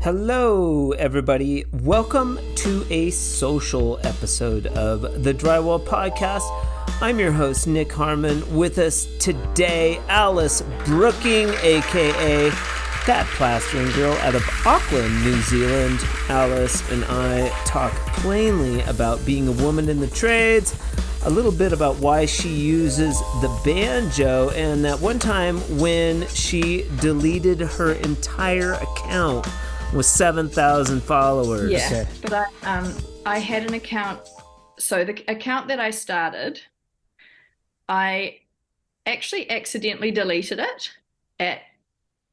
Hello, everybody. Welcome to a social episode of the Drywall Podcast. I'm your host, Nick Harmon. With us today, Alice Brooking, aka that Plastering Girl out of Auckland, New Zealand. Alice and I talk plainly about being a woman in the trades, a little bit about why she uses the banjo, and that one time when she deleted her entire account with 7,000 followers. Yeah, but I had an account. So the account that I started, I actually accidentally deleted it at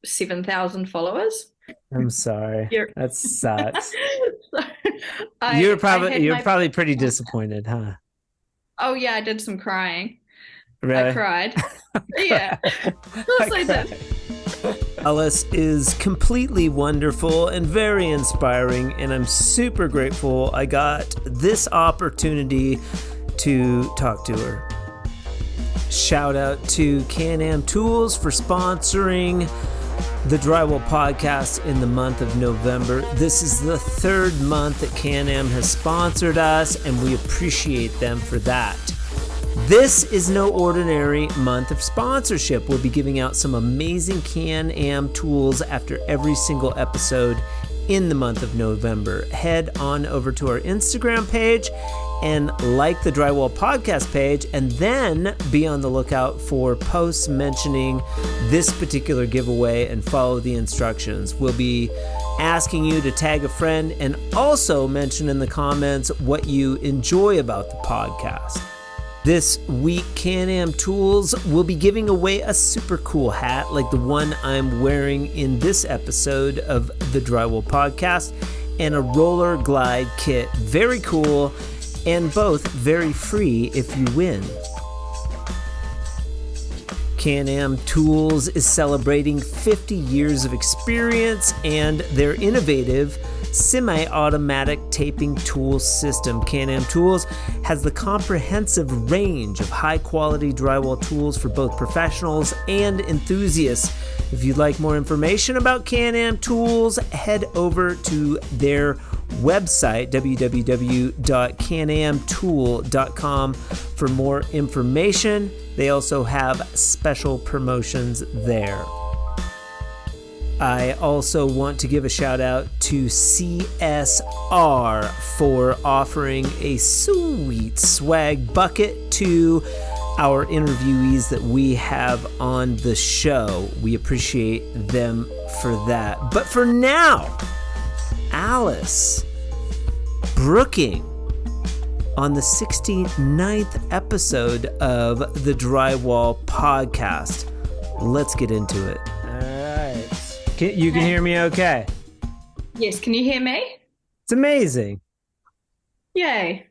7,000 followers. I'm sorry. That sucks. So you're probably pretty disappointed, huh? Oh yeah, I did some crying. Really? I cried. Yeah. Of course I did. Alice is completely wonderful and very inspiring, and I'm super grateful I got this opportunity to talk to her. Shout out to Can-Am Tools for sponsoring the Drywall Podcast in the month of November. This is the third month that Can-Am has sponsored us, and we appreciate them for that. This is no ordinary month of sponsorship. We'll be giving out some amazing Can-Am tools after every single episode in the month of November. Head on over to our Instagram page and like the Drywall Podcast page, and then be on the lookout for posts mentioning this particular giveaway and follow the instructions. We'll be asking you to tag a friend and also mention in the comments what you enjoy about the podcast. This week, Can-Am Tools will be giving away a super cool hat like the one I'm wearing in this episode of the Drywall Podcast, and a roller glide kit. Very cool, and both very free if you win. Can-Am Tools is celebrating 50 years of experience and their innovative semi-automatic taping tool system. Can-Am Tools has the comprehensive range of high-quality drywall tools for both professionals and enthusiasts. If you'd like more information about Can-Am Tools, head over to their website, www.canamtool.com, for more information. They also have special promotions there. I also want to give a shout out to CSR for offering a sweet swag bucket to our interviewees that we have on the show. We appreciate them for that. But for now, Alice Brooking on the 69th episode of the Drywall Podcast. Let's get into it. You can hear me okay? Yes, can you hear me? It's amazing. Yay.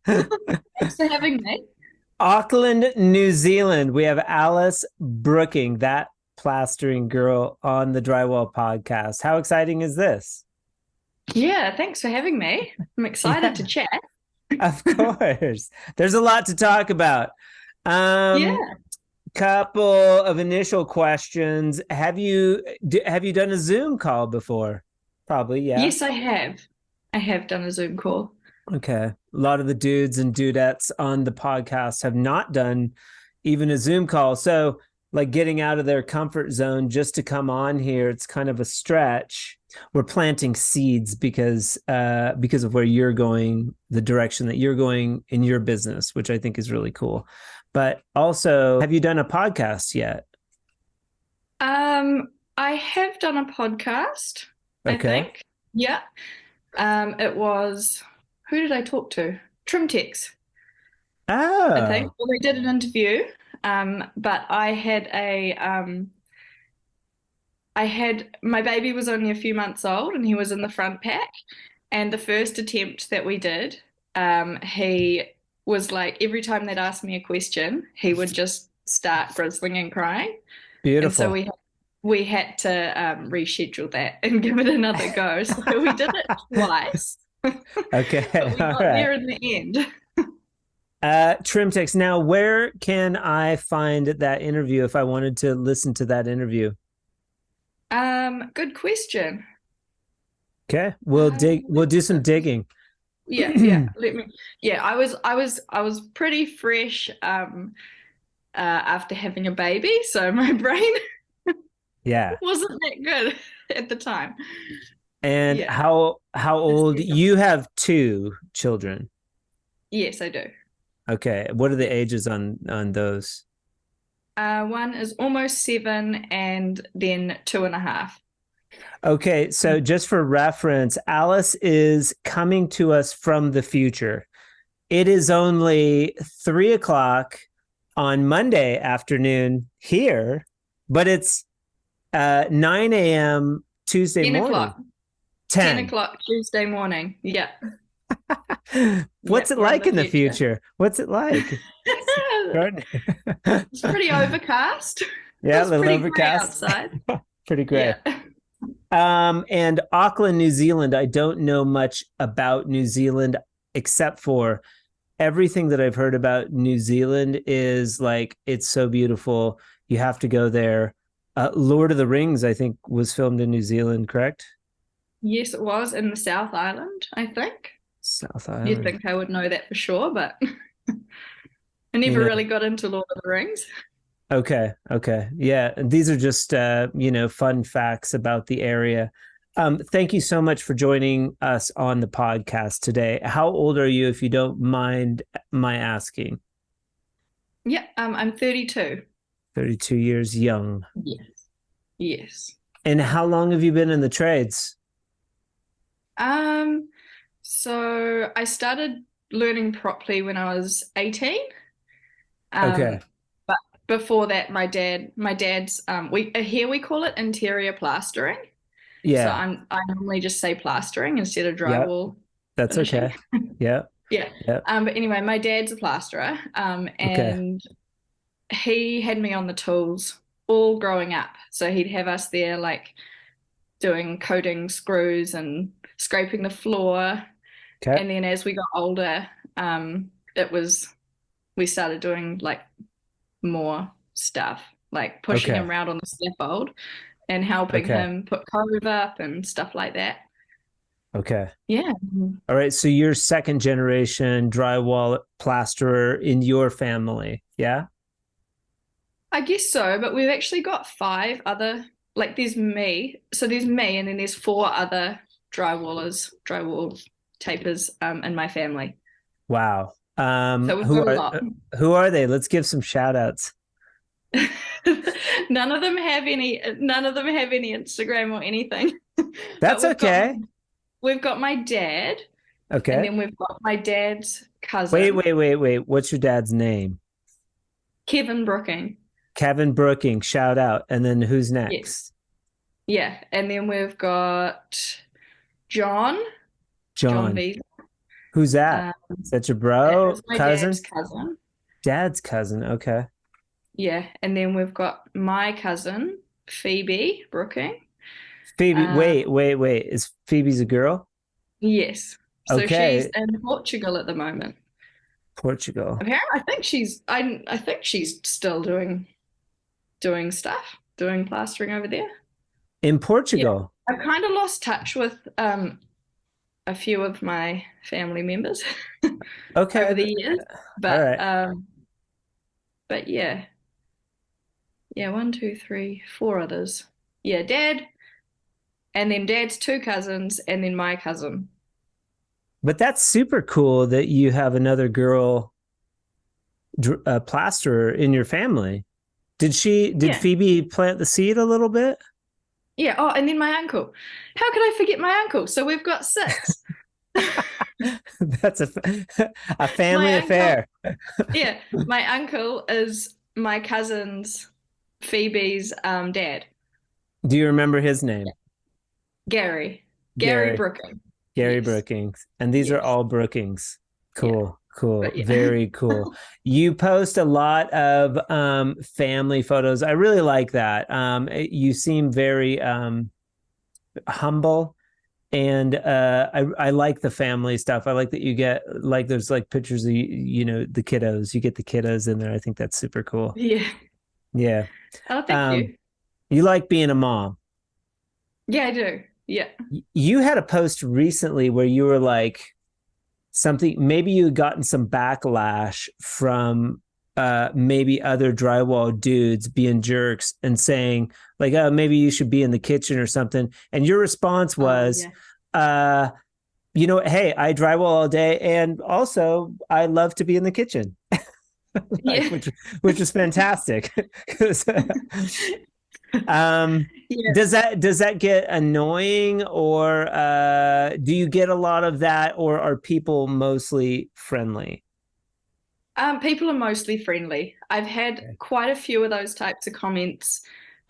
Thanks for having me. Auckland, New Zealand. We have Alice Brooking, that Plastering Girl, on the Drywall Podcast. How exciting is this? Yeah, thanks for having me. I'm excited to chat. Of course. There's a lot to talk about. Couple of initial questions. Have you done a Zoom call before? Probably, yeah. Yes, I have. I have done a Zoom call. Okay. A lot of the dudes and dudettes on the podcast have not done even a Zoom call. So, like, getting out of their comfort zone just to come on here, it's kind of a stretch. We're planting seeds because of where you're going, the direction that you're going in your business, which I think is really cool. But also, have you done a podcast yet? I have done a podcast, I think. Yeah. It was, who did I talk to? Trimtex. Oh. I think. Well, we did an interview, but my baby was only a few months old and he was in the front pack. And the first attempt that we did, he was like, every time they'd ask me a question, he would just start grizzling and crying. Beautiful. And so we had to reschedule that and give it another go. So we did it twice. Okay. But we got there in the end. Trimtex. Now, where can I find that interview if I wanted to listen to that interview? Good question. Okay. We'll do some digging. Yeah. Yeah, I was pretty fresh after having a baby, so my brain Yeah. wasn't that good at the time. And Yeah. how old you have two children? Yes, I do. Okay. What are the ages on those? One is almost 7 and then 2.5. Okay, so just for reference, Alice is coming to us from the future. It is only 3 o'clock on Monday afternoon here, but it's 9 a.m. Tuesday 10 morning. o'clock. 10 10. o'clock Tuesday morning. Yeah. Yeah, What's it we're in like the in the future. future? What's it like? It's pretty overcast. Yeah, a It's little pretty gray overcast. outside. Pretty gray. Yeah. And Auckland, New Zealand, I don't know much about New Zealand except for everything that I've heard about New Zealand is like it's so beautiful. You have to go there. Lord of the Rings, I think, was filmed in New Zealand, correct? Yes, it was in the South Island, I think. South You'd Island. think I would know that for sure, but I You never know. really got into Lord of the Rings. Okay. Okay. Yeah. And these are just fun facts about the area. Thank you so much for joining us on the podcast today. How old are you, if you don't mind my asking? Yeah, I'm 32. 32 years young. Yes. Yes. And how long have you been in the trades? Um, so I started learning properly when I was 18. Okay. Um, but before that, my dad's we here we call it interior plastering. So Yeah. I normally just say plastering instead of Yep. drywall That's finishing. okay. Yep. Yeah. Yep. But anyway, my dad's a plasterer, Okay. and he had me on the tools all growing up. So he'd have us there like doing coating screws and scraping the floor. Okay. And then as we got older, it was we started doing like more stuff, like pushing Okay. him around on the scaffold and helping Okay. him put cove up and stuff like that. Okay. Yeah. All right. So you're second generation drywall plasterer in your family. Yeah. I guess so, but we've actually got five other, like there's me. So there's me, and then there's four other drywall tapers in my family. Wow. So we've got a lot. Who are they? Let's give some shout outs. None of them have any Instagram or anything. But That's okay. we've got my dad, and Okay. then we've got my dad's Wait, cousin, wait, wait, wait. What's your dad's name? Kevin Brooking. Kevin Brooking. Shout out. And then who's Yes. next? Yeah. And then we've got John John. V. Who's that? Um, Is that your that bro? is my dad's Cousin? cousin. Dad's cousin. Okay. Yeah. And then we've got my cousin, Phoebe Brooking. Phoebe. Um, Wait, wait, wait. Is Phoebe's a girl? yes. So she's Okay. in Portugal at the moment. Portugal. Apparently, I think she's still doing stuff, doing plastering over there. In Yeah. Portugal. I've kind of lost touch with a few of my family members over Okay. the years, All but right. yeah, yeah, one, two, three, four others. Yeah, dad, and then dad's two cousins, and then my cousin. But that's super cool that you have another girl plasterer in your family. Did Yeah, Phoebe plant the seed a little bit? yeah. Oh, and then my uncle. How could I forget my uncle? So we've got six. That's a My family uncle, affair. yeah, my uncle is my cousin's Phoebe's dad, Do you remember his name? Gary. Gary Gary. Brooking. Gary Yes, Brookings. And these are yes, all Brookings. yeah, Cool, cool, but yeah, very cool. You post a lot of family photos. I really like that. You seem very humble, and I like the family stuff. I like that you get like there's like pictures of the kiddos. You get the kiddos in there. I think that's super cool. yeah. Yeah. Oh, thank Um, you. you like being a mom. Yeah, I do. Yeah. You had a post recently where you were like something, maybe you had gotten some backlash from maybe other drywall dudes being jerks and saying like, oh, maybe you should be in the kitchen or something. And your response Oh, was, yeah. uh, you know, hey, I drywall all day, and also I love to be in the kitchen, like, Yeah. which is fantastic. 'Cause, um, Yeah. does that get annoying, or do you get a lot of that, or are people mostly friendly? People are mostly friendly. I've had Okay. quite a few of those types of comments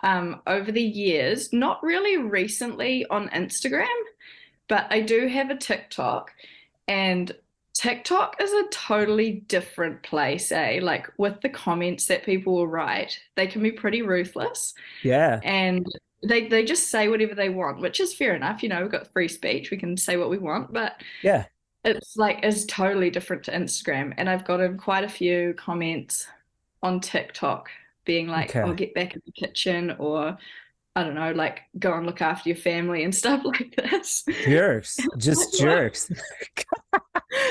over the years, not really recently on Instagram, but I do have a TikTok, and TikTok is a totally different place, eh? Like with the comments that people will write, they can be pretty ruthless, Yeah, and they just say whatever they want, which is fair enough. You know, we've got free speech, we can say what we want, but yeah. it's totally different to Instagram. And I've gotten quite a few comments on TikTok being like, "Oh, Okay. get back in the kitchen," or I don't know, like go and look after your family and stuff like this. Jerks, Like, just what jerks.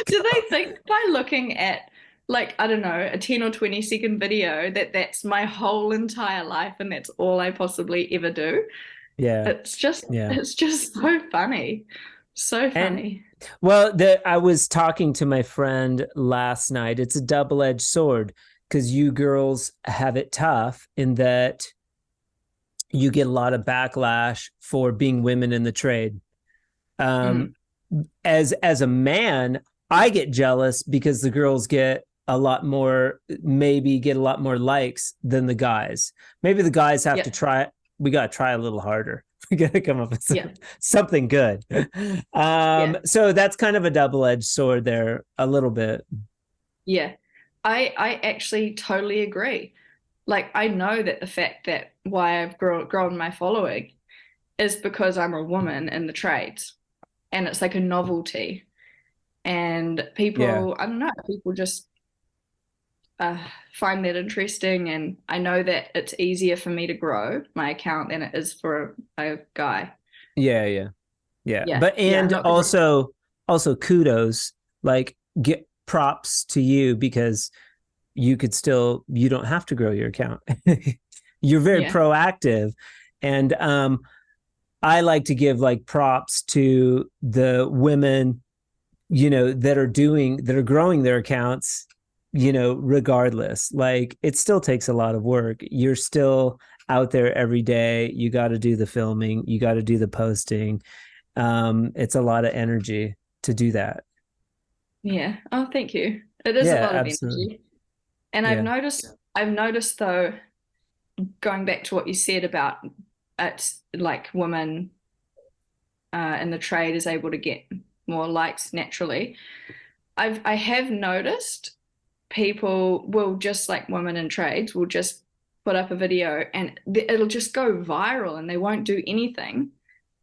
do they think by looking at, like, I don't know, a 10 or 20-second video that that's my whole entire life and that's all I possibly ever do? Yeah, yeah. It's just so funny. So And funny. well, I was talking to my friend last night. It's a double-edged sword because you girls have it tough in that you get a lot of backlash for being women in the trade. Mm. Um, as a man, I get jealous because the girls get a lot more, maybe get a lot more likes than the guys. Maybe the guys have to Yeah. try. We got to try a little harder. We got to come up with Yeah. something good. Yeah. So that's kind of a double-edged sword there, a little bit. Yeah. I actually totally agree. Like I know that the fact that why I've grown my following is because I'm a woman in the trades, and it's like a novelty. And Yeah, people, I don't know, people just uh, find that interesting. And I know that it's easier for me to grow my account than it is for a guy. yeah, yeah, yeah. Yeah. But Yeah. I'm and not gonna. also kudos, like get props to you because you don't have to grow your account. You're very Yeah. proactive. And I like to give like props to the women, you know, that are growing their accounts, you know, regardless. Like it still takes a lot of work. You're still out there every day. You got to do the filming, you got to do the posting. It's a lot of energy to do that. Yeah. Oh, thank you. It is a Yeah, lot of absolutely. energy. And Yeah. I've noticed though, going back to what you said about it's like women in the trade is able to get more likes naturally. I have noticed people will, just like women in trades, will just put up a video and it'll just go viral and they won't do anything.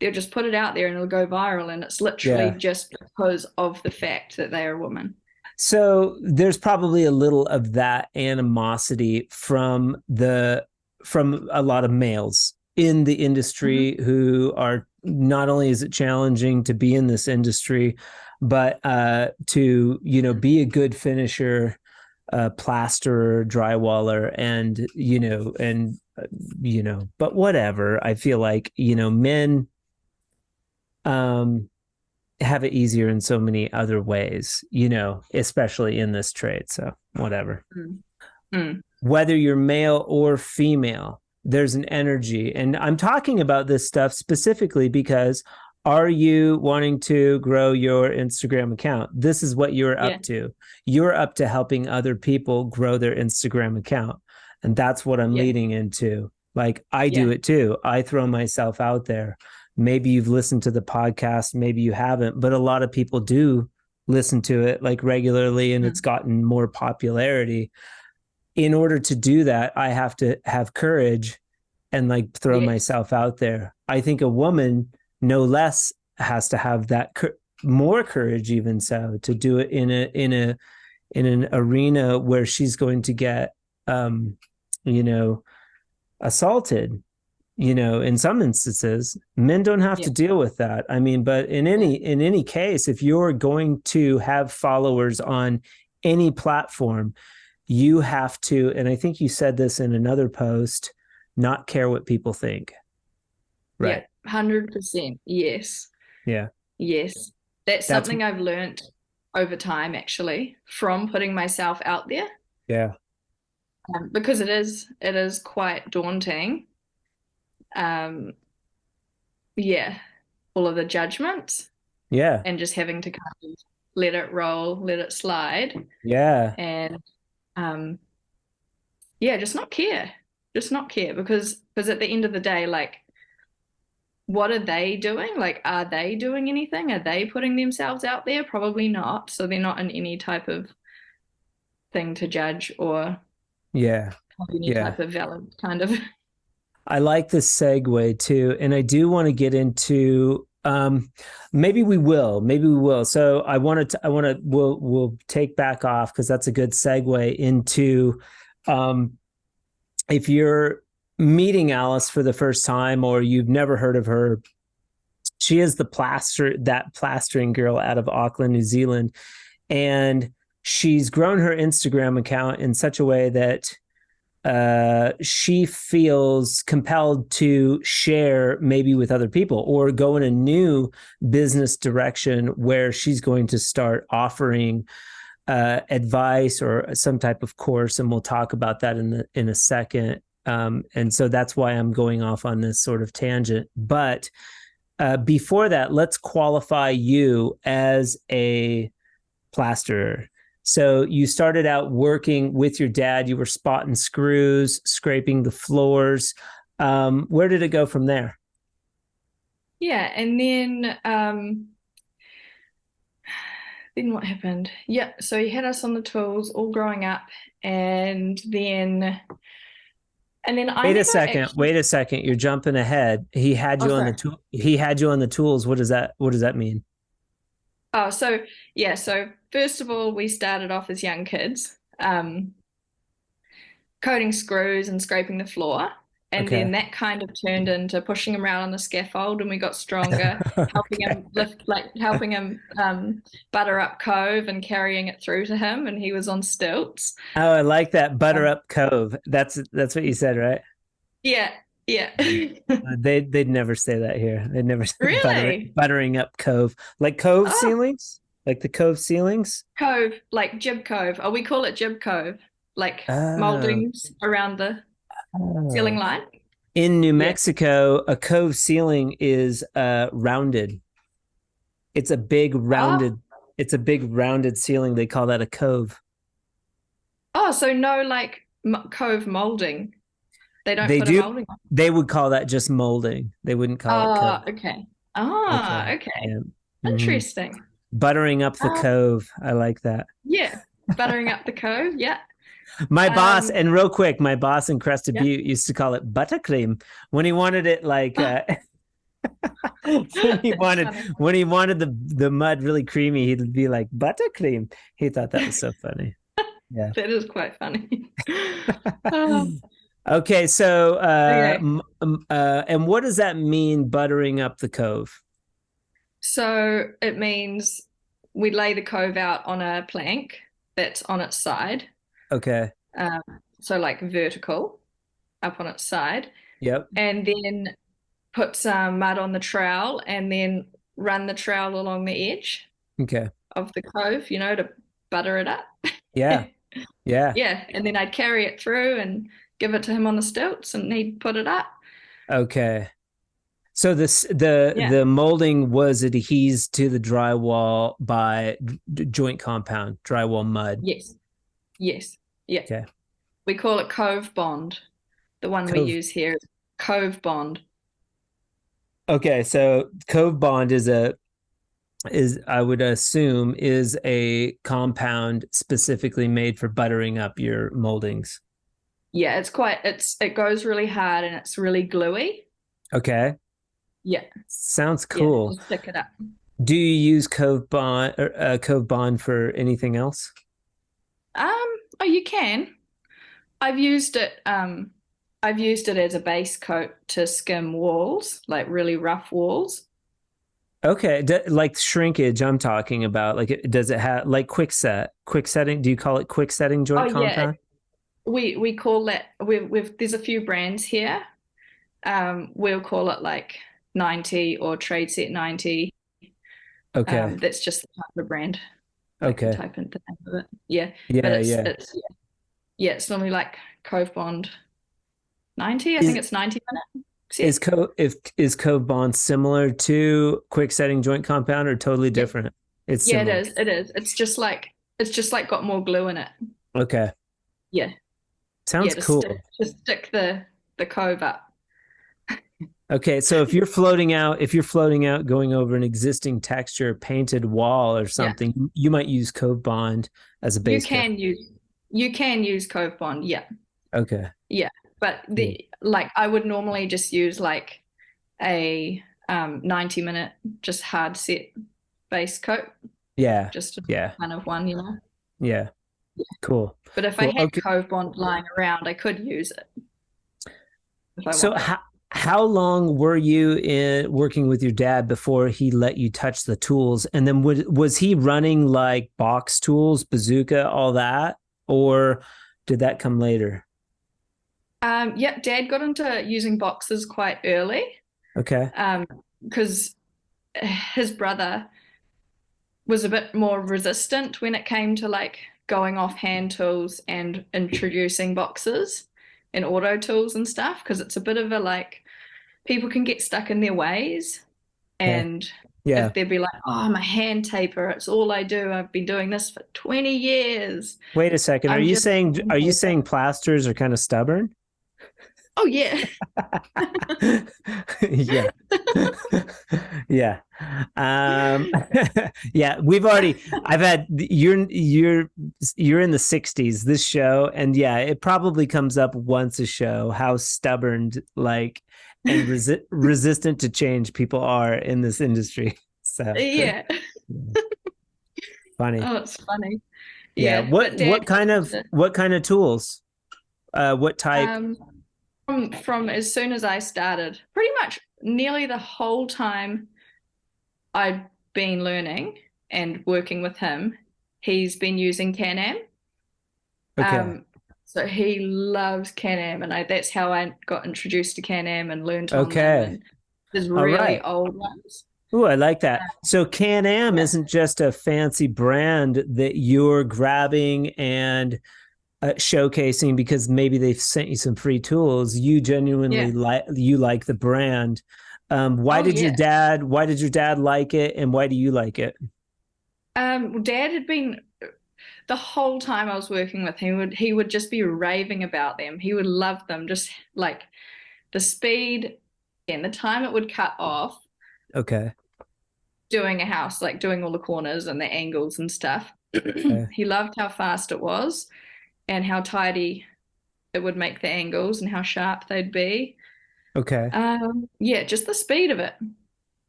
They'll just put it out there and it'll go viral, and it's literally Yeah. just because of the fact that they are a woman. So there's probably a little of that animosity from a lot of males in the industry Mhm. who are, not only is it challenging to be in this industry, but to, you know, be a good finisher, plasterer, drywaller, and you know, but whatever. I feel like, you know, men um have it easier in so many other ways, you know, especially in this trade. So whatever. Mm. Mm. Whether you're male or female, there's an energy. And I'm talking about this stuff specifically because are you wanting to grow your Instagram account? This is what you're Yeah. up to. You're up to helping other people grow their Instagram account. And that's what I'm Yeah. leading into. Like I do Yeah. it too. I throw myself out there. Maybe you've listened to the podcast, maybe you haven't, but a lot of people do listen to it like regularly, and it's Mm. gotten more popularity. In order to do that, I have to have courage and like throw Yes. myself out there. I think a woman, no less, has to have that more courage, even so, to do it in an arena where she's going to get, you know, assaulted. in some instances, men don't have Yeah. to deal with that. I mean, but in any case, if you're going to have followers on any platform, you have to, and I think you said this in another post, not care what people think. Yeah, Right. 100%. Yes. Yeah. Yes. That's That's something I've learned over time, actually, from putting myself out there, yeah. because it is quite daunting. Um, yeah, all of the judgments Yeah. and just having to kind of let it roll, let it slide, Yeah. and um, yeah, just not care because at the end of the day, like, what are they doing? Like, are they doing anything? Are they putting themselves out there? Probably not. So they're not in any type of thing to judge or Yeah. have any Yeah. type of valid kind of. I like this segue too, and I do want to get into maybe we will, maybe we will. So we'll take back off because that's a good segue into um if you're meeting Alice for the first time or you've never heard of her, she is that plastering girl out of Auckland, New Zealand, and she's grown her Instagram account in such a way that she feels compelled to share maybe with other people or go in a new business direction where she's going to start offering advice or some type of course, and we'll talk about that in a second. And so that's why I'm going off on this sort of tangent. But before that, let's qualify you as a plasterer. So you started out working with your dad. You were spotting screws, scraping the floors. Where did it go from there? Yeah, and then what happened? Yeah, so he had us on the tools all growing up, and then I Wait a never second. actually. Wait a second. You're jumping ahead. He had Oh, you on the sorry. tool. He had you on the tools. What does that mean? Oh, so yeah, so first of all, we started off as young kids, coating screws and scraping the floor. And then Okay. that kind of turned into pushing him around on the scaffold, and we got stronger, helping Okay. him lift, like helping him butter up Cove and carrying it through to him, and he was on stilts. Oh, I like that butter Um, up cove. That's what you said, right? yeah, yeah. They'd never say that here. They'd never say Really? buttering up cove, like cove Oh, ceilings, like the cove ceilings. Cove, like Jib Cove. Oh, we call it Jib Cove, like Oh, moldings around the ceiling oh. line. In New Yeah. Mexico, a cove ceiling is rounded. It's a big Oh, rounded. It's a big rounded ceiling. They call that a cove. oh, so no, like Cove molding. They don't They put a do. molding on. They would call that just molding. They wouldn't call it cove. Oh, okay. Okay. Ah, okay. Yeah. Hmm. Interesting. Buttering up the Uh, cove. I like that. yeah. Buttering up the Cove. Yeah. My boss, Um, and real quick, my boss in Crested yeah. Butte used to call it buttercream when he wanted it like That's funny. when he wanted the mud really creamy, he'd be like buttercream. He thought that was so funny. Yeah. That is quite funny. Oh, Okay, so okay. and what does that mean, buttering up the cove? So it means we lay the Cove out on a plank that's on its side. Okay. Um, so like vertical up on its side, Yep. and then put some mud on the trowel and then run the trowel along the edge Okay. of the Cove, to butter it up. Yeah. Yeah. Yeah, and then I'd carry it through and give it to him on the stilts, and he'd put it up. Okay. So Yeah. the molding was adhesed to the drywall by joint compound, drywall mud. Yes. Yes. Yeah. Okay. We call it Cove Bond. The one we Cove. use here is Cove Bond. Okay, so Cove Bond is I would assume is a compound specifically made for buttering up your moldings. Yeah, it goes really hard and it's really gluey. Okay. Yeah. Sounds Yeah. cool. Just stick it up. Do you use Cove Bond for anything else? Oh, you can. I've used it I've used it as a base coat to skim walls, like really rough walls. Okay, like shrinkage I'm talking about. Like, does it have like quick setting? Do you call it quick setting Oh joint yeah, compound? we call that we've there's a few brands here. We'll call it like 90 or trade set 90. Okay, That's just the type of brand. I can okay, type in the name of it. Yeah, but yeah, it's yeah. it's yeah, it's normally like Cove Bond 90. I think Is it's 90 minute is set. Cove Bond similar to quick setting joint compound or totally Yeah, different? It's yeah, it similar. is. It is. It's just like got more glue in it. Okay, Yeah, yeah, sounds to stick cool. to stick the cove up. Okay, so if you're floating out going over an existing texture painted wall or Yeah, something, you might use Cove Bond as a you base coat. can use you can use Cove Bond. Yeah, Okay, yeah, but cool. the like I would normally just use like a 90-minute just hard set base coat, Yeah, just a yeah, kind of one. yeah. Cool, But if I cool. had Okay, Cove Bond lying around, I could use it if I so wanted. how long were you in working with your dad before he let you touch the tools? And then was he running like box tools, bazooka, all that, or did that come later? Yep, Dad got into using boxes quite early, Okay, because his brother was a bit more resistant when it came to like going off hand tools and introducing boxes and auto tools and stuff, because it's a bit of a like people can get stuck in their ways. okay, And yeah. if they'd be like, oh, I'm a hand taper, it's all I do. I've been doing this for 20 years. Wait a second. I'm just a Are hand you taper. saying plasters are kind of stubborn? Oh, yeah. Yeah. Yeah. Um yeah, I've had you're in the 60s this show, and yeah, it probably comes up once a show how stubborn like and resistant to change people are in this industry. So Yeah. funny. Oh, it's funny. Yeah. Yeah. But Dad What kind of tools? What type? um from as soon as I started, pretty much nearly the whole time I've been learning and working with him, he's been using Can-Am. Okay. Um, so he loves Can-Am, and that's how I got introduced to Can-Am and learned on them Okay. and his All really right. old ones. Ooh, I like that. So Can-Am Yeah. isn't just a fancy brand that you're grabbing and showcasing because maybe they've sent you some free tools. You genuinely Yeah. like the brand. Oh yeah. Why did your dad like it, and why do you like it? Dad had been the whole time I was working with him, he would just be raving about them. He would love them, just like the speed and the time it would cut off Okay. doing a house, like doing all the corners and the angles and stuff. Okay. He loved how fast it was and how tidy it would make the angles and how sharp they'd be. Okay. Yeah, just the speed of it, the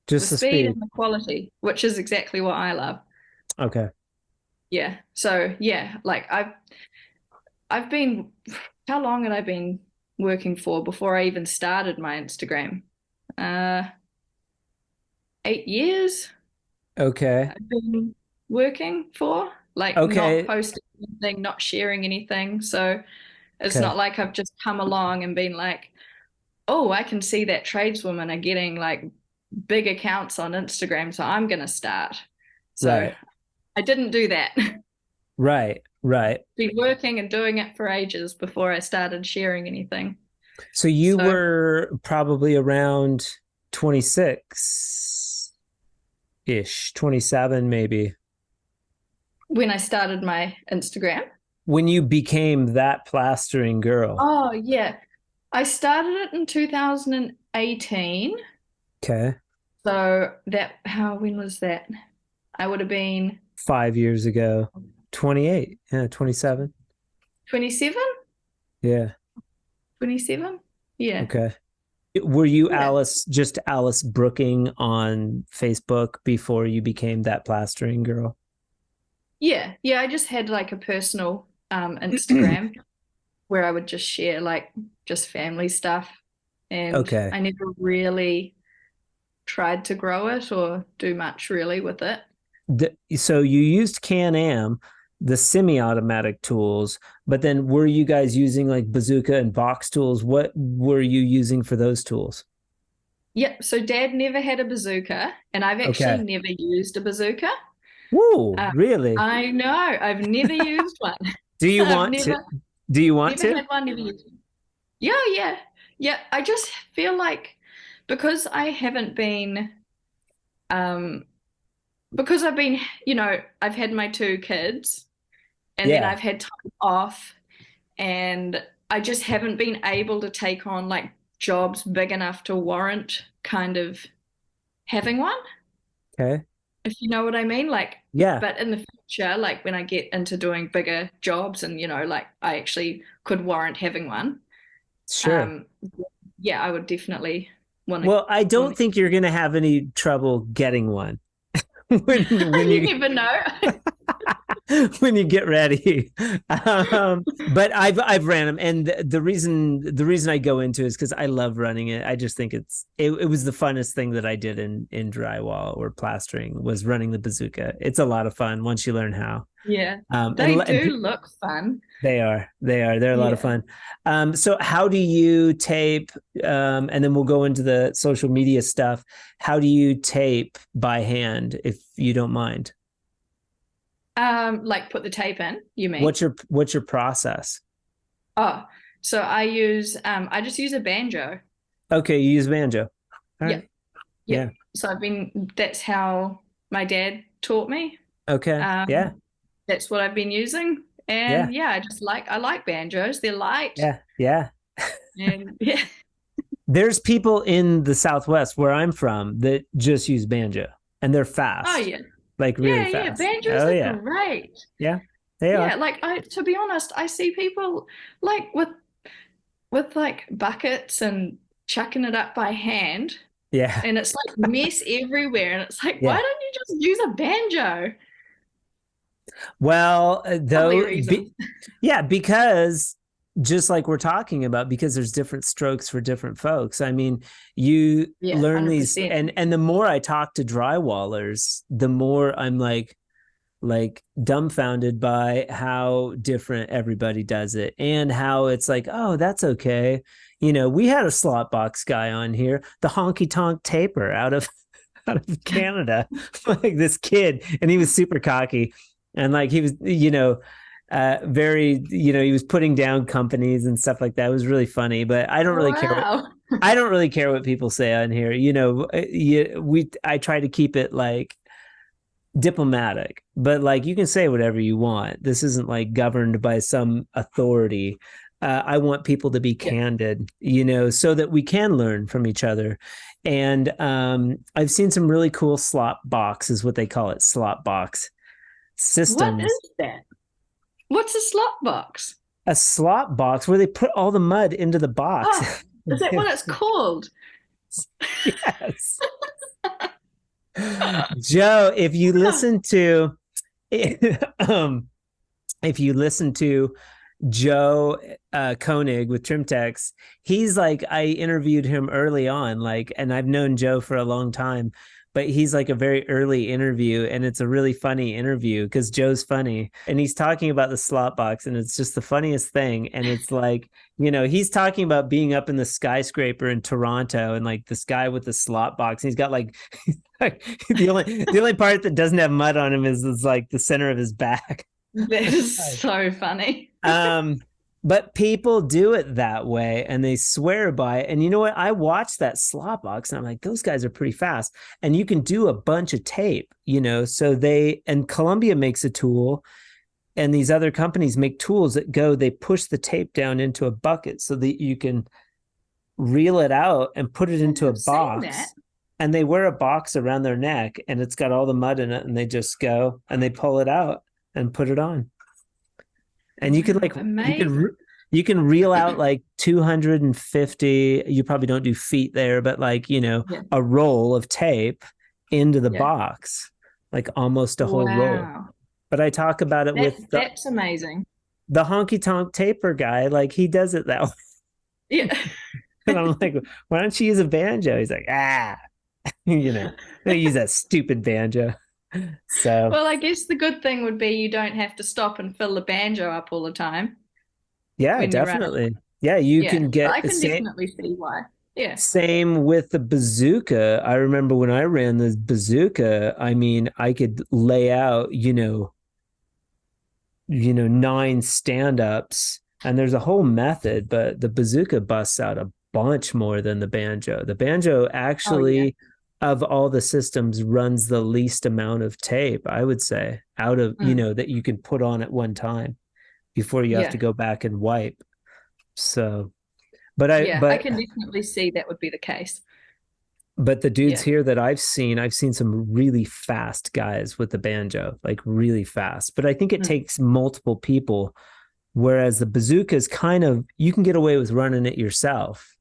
Just the speed speed. and the quality, which is exactly what I love. Okay. Yeah. So yeah, like I've been, how long had I been working for before I even started my Instagram? Uh, 8 years Okay. I've been working for, like not Okay. posting anything, not sharing anything. So it's Okay. not like I've just come along and been like, oh, I can see that tradeswomen are getting like big accounts on Instagram, so I'm gonna start. So Right. I didn't do that. Right. Right. Been working and doing it for ages before I started sharing anything. So you So were probably around 26 ish, 27 maybe, when I started my Instagram, when you became that plastering girl. oh yeah, I started it in 2018. Okay. So when was that? I would have been 5 years ago. 28. Yeah, 27. 27, Yeah. 27. Yeah. Okay. Were you Yeah. Just Alice Brooking on Facebook before you became that plastering girl? Yeah. Yeah. I just had like a personal Instagram where I would just share like just family stuff, and Okay. I never really tried to grow it or do much really with it. So you used Can-Am, the semi-automatic tools, but then were you guys using like bazooka and box tools? What were you using for those tools? Yep. So Dad never had a bazooka, and I've actually Okay. never used a bazooka. Woo, Uh, really? I know. I've never used one. Do you I've want to? never Do you want never to? had one, never used one. Yeah, yeah. Yeah. I just feel like because I haven't been um because I've been, I've had my two kids and then Yeah. I've had time off, and I just haven't been able to take on like jobs big enough to warrant kind of having one, Okay. if you know what I mean. Like, Yeah, but in the future, like when I get into doing bigger jobs and, like I actually could warrant having one, sure. um, yeah, I would definitely want to Well, I want don't think you're going to have any trouble getting one when you you never know. when you get ready. But I've ran them, and the reason I go into it is because I love running it. I just think it was the funnest thing that I did in drywall or plastering was running the bazooka. It's a lot of fun once you learn how. Yeah, Um, they and do look fun. they're a lot of Yeah. fun. So how do you tape? And then we'll go into the social media stuff. How do you tape by hand, if you don't mind? Like put the tape in, you mean? What's your process? Oh, so I just use a banjo. Okay, you use banjo. All Yeah, right. yeah. Yeah. So that's how my dad taught me. Okay. Yeah. Um, that's what I've been using. Yeah. And yeah, I like banjos. They're light Yeah. Yeah. and yeah. There's people in the Southwest where I'm from that just use banjo and they're Oh fast, yeah. like really Yeah, yeah. fast. Banjos Oh are yeah. great. Yeah. They Yeah, are. like to be honest, I see people like with like buckets and chucking it up by hand, Yeah. and it's like mess everywhere, and it's like, why Yeah. don't you just use a banjo? Well, Lovely though, reasons. yeah, because just like we're talking about, because there's different strokes for different folks. I mean, you Yeah, learn these, 100%. and the more I talk to drywallers, the more I'm like dumbfounded by how different everybody does it and how it's like, oh, that's okay. We had a slot box guy on here, the honky tonk taper out of Canada, like this kid, and he was super cocky, and like he was, very, he was putting down companies and stuff like that. It was really funny, but I don't really care. Wow. I don't really care what people say on here. I try to keep it like diplomatic, but like you can say whatever you want. This isn't like governed by some authority. I want people to be Yeah. candid, so that we can learn from each other. And I've seen some really cool slot box, is what they call it, slot box What systems. is that? What's a slot box? A slot box where they put all the mud into the box. Oh, is that what it's called? Yes. Joe, um, if you listen to Joe Koenig with Trimtex, he's like, I interviewed him early on, like, and I've known Joe for a long time, but he's like a very early interview, and it's a really funny interview because Joe's funny, and he's talking about the slot box, and it's just the funniest thing. And it's like, he's talking about being up in the skyscraper in Toronto, and like this guy with the slot box, and he's got like, the only part that doesn't have mud on him is like the center of his back. That is so funny. But people do it that way and they swear by it. And you know what? I watched that slot box and I'm like, those guys are pretty fast. And you can do a bunch of tape, so and Columbia makes a tool, and these other companies make tools they push the tape down into a bucket so that you can reel it out and put it into a box. And they wear a box around their neck and it's got all the mud in it, and they just go and they pull it out and put it on. And you can like you can reel out like 250. You probably don't do feet there, but like a roll of tape into the box, like almost a whole roll. But I talk about it that's amazing. the honky tonk taper guy, like he does it that way. Yeah. And I'm like, why don't you use a banjo? He's like, they use that stupid banjo. So Well, I guess the good thing would be you don't have to stop and fill the banjo up all the time yeah, when you're running. definitely. Yeah, you Yeah. can So get I the can same definitely see why. Yeah. same with the bazooka. I remember when I ran the bazooka, I mean, I could lay out, 9 stand-ups, and there's a whole method, but the bazooka busts out a bunch more than the banjo. The banjo Oh, yeah. actually, of all the systems, runs the least amount of tape, I would say, out of, Mm. that you can put on at one time before you have Yeah. to go back and wipe. So, Yeah. I but can definitely see that would be the case. the dudes Yeah. here that I've seen some really fast guys with the banjo, like really fast. But I think it Mm. takes multiple people. Whereas the bazooka is kind of, you can get away with running it yourself.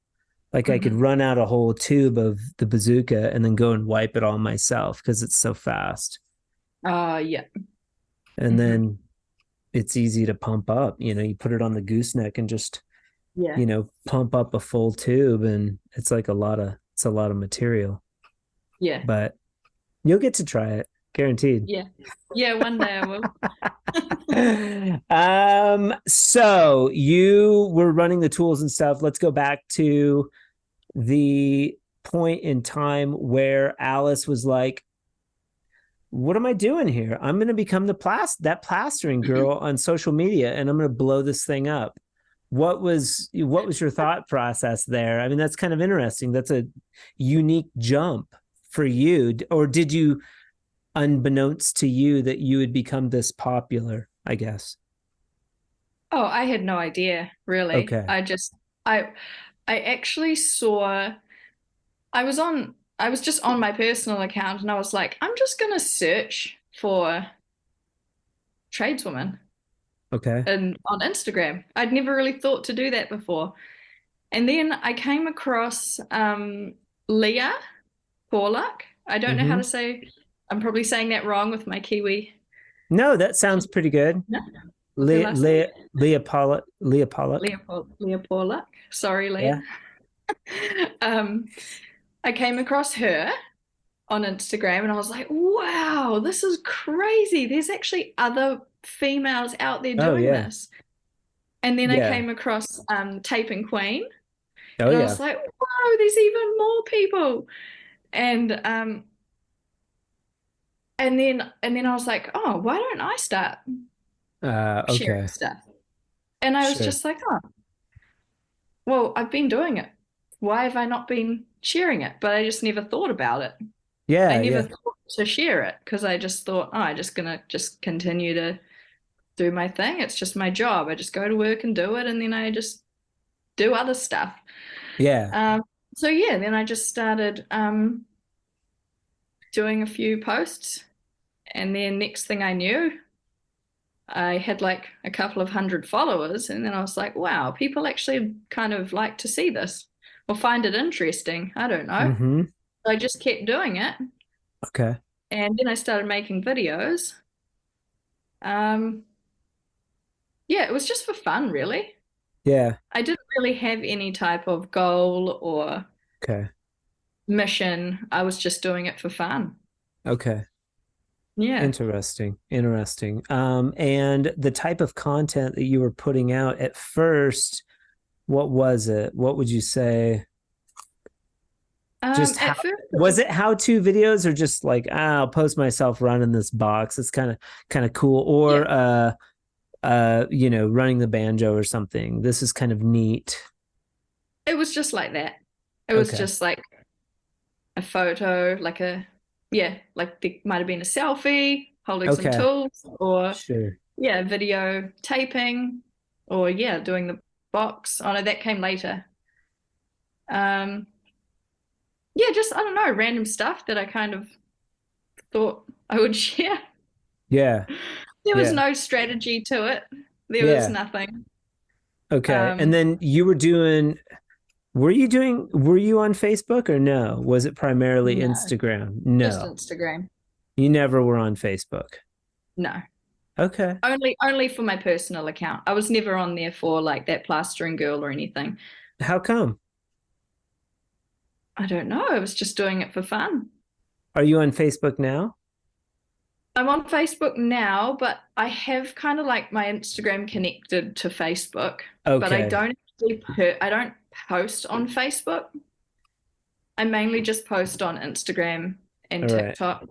Like I could Hmm. run out a whole tube of the bazooka and then go and wipe it all myself because it's so fast. Yeah. And Hmm. then it's easy to pump up. You put it on the gooseneck and just, Yeah. pump up a full tube, and it's a lot of material. Yeah. But you'll get to try it, guaranteed. Yeah. Yeah. One day I will. So you were running the tools and stuff. Let's go back to the point in time where Alice was like, what am I doing here? I'm going to become that plastering girl on social media, and I'm going to blow this thing up. What was your thought process there? I mean, that's kind of interesting. That's a unique jump for you. Or did you, unbeknownst to you, that you would become this popular, I guess? Oh, I had no idea, really. Okay. I I actually saw I was just on my personal account and I was like, I'm just gonna search for tradeswoman Okay. and on Instagram. I'd never really thought to do that before. And then I came across Leah Porluck. I don't know how to Mm-hmm. say, I'm probably saying that wrong with my Kiwi. No, that sounds pretty good. No, what's her Leah, last name? Leah, Leah Pollock. Leah Pollock. Leah Porluck. Sorry, Yeah. Leah. Um, I came across her on Instagram and I was like, wow, this is crazy. There's actually other females out there Oh doing yeah. this. And then I Yeah. came across Taping Queen Oh and I yeah. was like, whoa, there's even more people. And and then I was like, oh, why don't I start sharing Okay. stuff? And I was Sure. just like, oh, well, I've been doing it. Why have I not been sharing it? But I just never thought about it. I Yeah. never Yeah. thought to share it because I just thought, oh, I'm just gonna just continue to do my thing. It's just my job. I just go to work and do it, and then I just do other stuff. Yeah. Um, so yeah, then I just started doing a few posts, and then next thing I knew, I had like a couple of hundred followers, and then I was like, wow, people actually kind of like to see this or find it interesting. I don't know. Mm-hmm. So I just kept doing it, Okay. and then I started making videos. Um, yeah, it was just for fun, really. Yeah. I didn't really have any type of goal or Okay. mission. I was just doing it for fun. Okay. Yeah. Interesting. Interesting. And the type of content that you were putting out at first, what was it? What would you say? Just how At first it was was, it how-to videos, or just like, I'll post myself running this box. It's kind of cool. yeah, Or running the banjo or something. This is kind of neat. it was just like that. It was Okay. just like a photo, yeah, like there might have been a selfie holding some Okay. tools, or Sure. yeah, video taping, or yeah, doing the box. Oh no, that came later. Um, yeah, just I don't know, random stuff that I kind of thought I would share. Yeah. There was Yeah. no strategy to it. There was Yeah. nothing. Okay. And Um, then were you on Facebook or no? Was it primarily no, Instagram? just No. Instagram. You never were on Facebook. No. Okay. Only for my personal account. I was never on there for like that Plastering Girl or anything. How come? I don't know. I was just doing it for fun. Are you on Facebook now? I'm on Facebook now, but I have kind of like my Instagram connected to Facebook, but Okay. I don't post on Facebook. I mainly just post on Instagram and All right. TikTok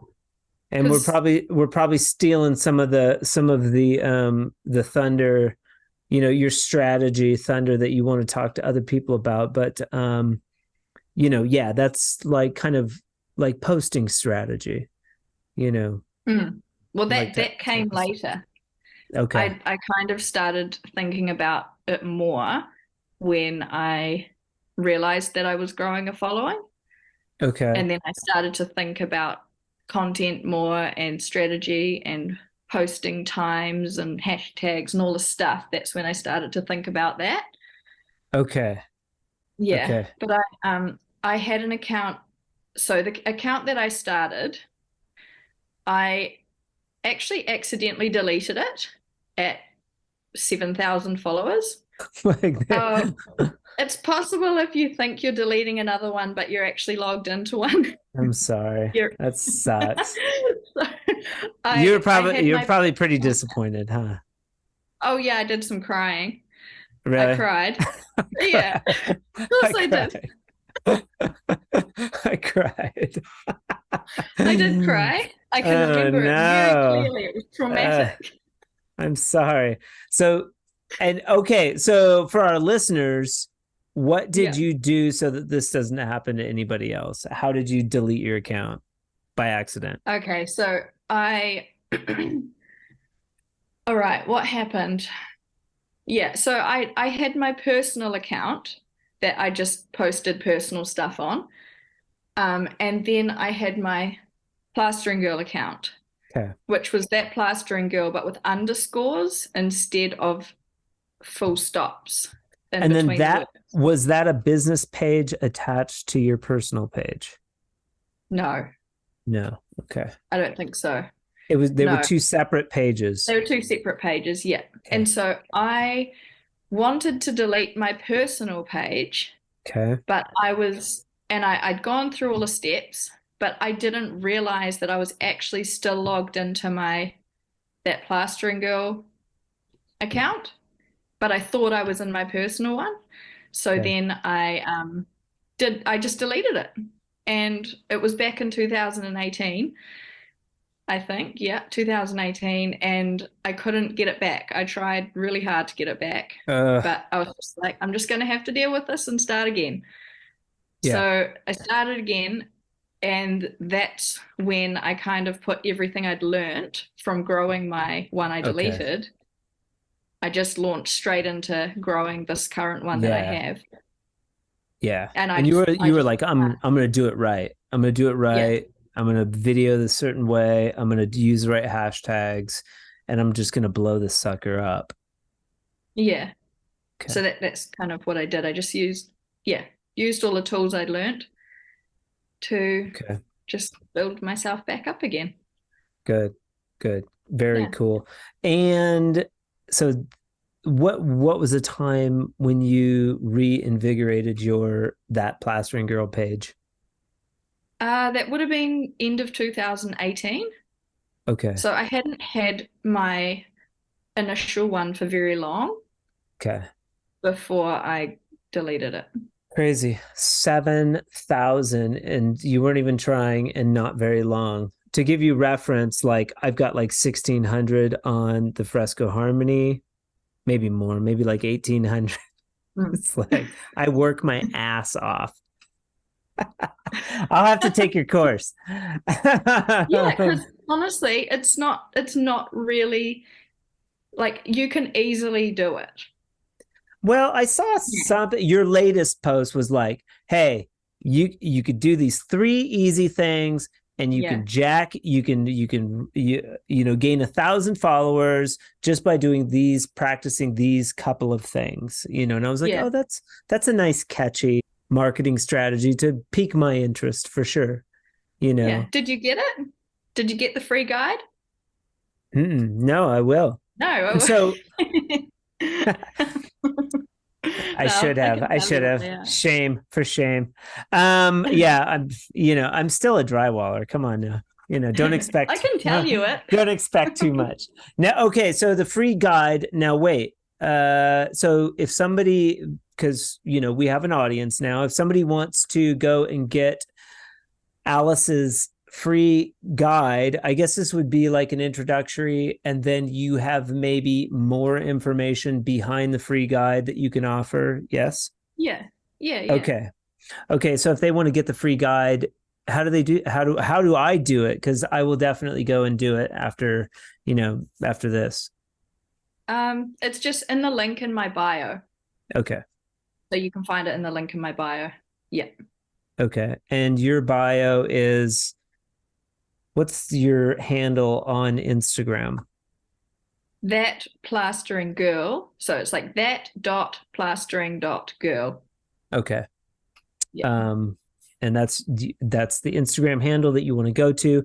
And because we're probably stealing some of the thunder, your strategy thunder that you want to talk to other people about. But yeah, that's like kind of like posting strategy, you know, well like that type came of stuff. later. Okay. I kind of started thinking about it more when I realized that I was growing a following. Okay. And then I started to think about content more and strategy and posting times and hashtags and all the stuff. That's when I started to think about that. Okay. Yeah. Okay. But I had an account. So the account that I started, I actually accidentally deleted it at 7,000 followers. Like So that. it's possible if you think you're deleting another one, but you're actually logged into one. I'm sorry. You're That sucks. so I had You're my probably pretty disappointed, huh? oh yeah, I did some crying. I Really? cried. Yeah, I of course cried. I I did. cried. I cried. I did cry. I can Oh remember it very no. clearly. It was Uh, traumatic. I'm sorry. So, and okay, so for our listeners, what did Yeah. you do so that this doesn't happen to anybody else? How did you delete your account by accident? Okay, so I all right, what happened? Yeah, so I had my personal account that I just posted personal stuff on. And then I had my Plastering Girl account, Okay. which was that Plastering Girl, but with underscores instead of full stops in And then between the words. was that a business page attached to your personal page? No, No. Okay. I don't think so. They were No, two separate pages. they were two separate pages. Yeah. Okay. And so I wanted to delete my personal page, Okay. but I'd gone through all the steps, but I didn't realize that I was actually still logged into that Plastering Girl account, but I thought I was in my personal one. So Okay. then I just deleted it. And it was back in 2018, I think. Yeah, 2018. And I couldn't get it back. I tried really hard to get it back, Uh, but I was just like, I'm just going to have to deal with this and start again. yeah. So I started again. And that's when I kind of put everything I'd learned from growing my one I Okay. deleted. I just launched straight into growing this current one that I Yeah. have. Yeah. And And I you were just, like, I'm gonna do it right. I'm gonna do it yeah, right. I'm gonna video this certain way. I'm gonna use the right hashtags, and I'm just gonna blow this sucker up. yeah. So Okay. that's kind of what I did. I just used all the tools I'd learned to Okay. just build myself back up again. Good. Good. Very Yeah. cool. And so what was the time when you reinvigorated that Plastering Girl page? That would have been end of 2018. Okay. So I hadn't had my initial one for very long Okay. before I deleted it. Crazy. 7,000 and you weren't even trying and not very long. To give you reference, like I've got like 1,600 on the Fresco Harmony, maybe more, maybe like 1,800. Mm. It's like I work my ass off. I'll have to take your course. Yeah, because honestly, it's not really like you can easily do it. Well, I saw Yeah. something. Your latest post was like, "Hey, you could do these three easy things, and Yeah. you know gain 1,000 followers just by doing these, practicing these couple of things." And I was like, Yeah. "Oh, that's a nice, catchy marketing strategy to pique my interest for sure." You Yeah. know, Did you get it? Did you get the free guide? No, I will. And No. so No, I can I tell you should what have. they are. Shame for shame. Yeah, I'm still a drywaller. Come on now. I can tell you it. Don't expect too much. Now, okay, so the free guide. Now, wait. So if somebody, because we have an audience now, if somebody wants to go and get Alice's free guide, I guess this would be like an introductory, and then you have maybe more information behind the free guide that you can offer. Yes. Yeah. Yeah. Yeah. Okay. Okay. So if they want to get the free guide, how do I do it? Because I will definitely go and do it after this. It's just in the link in my bio. Okay. So you can find it in the link in my bio. Yeah. Okay. And your bio is, what's your handle on Instagram? That plastering girl. So it's like that dot plastering dot girl. Okay. Yeah. And that's the Instagram handle that you want to go to.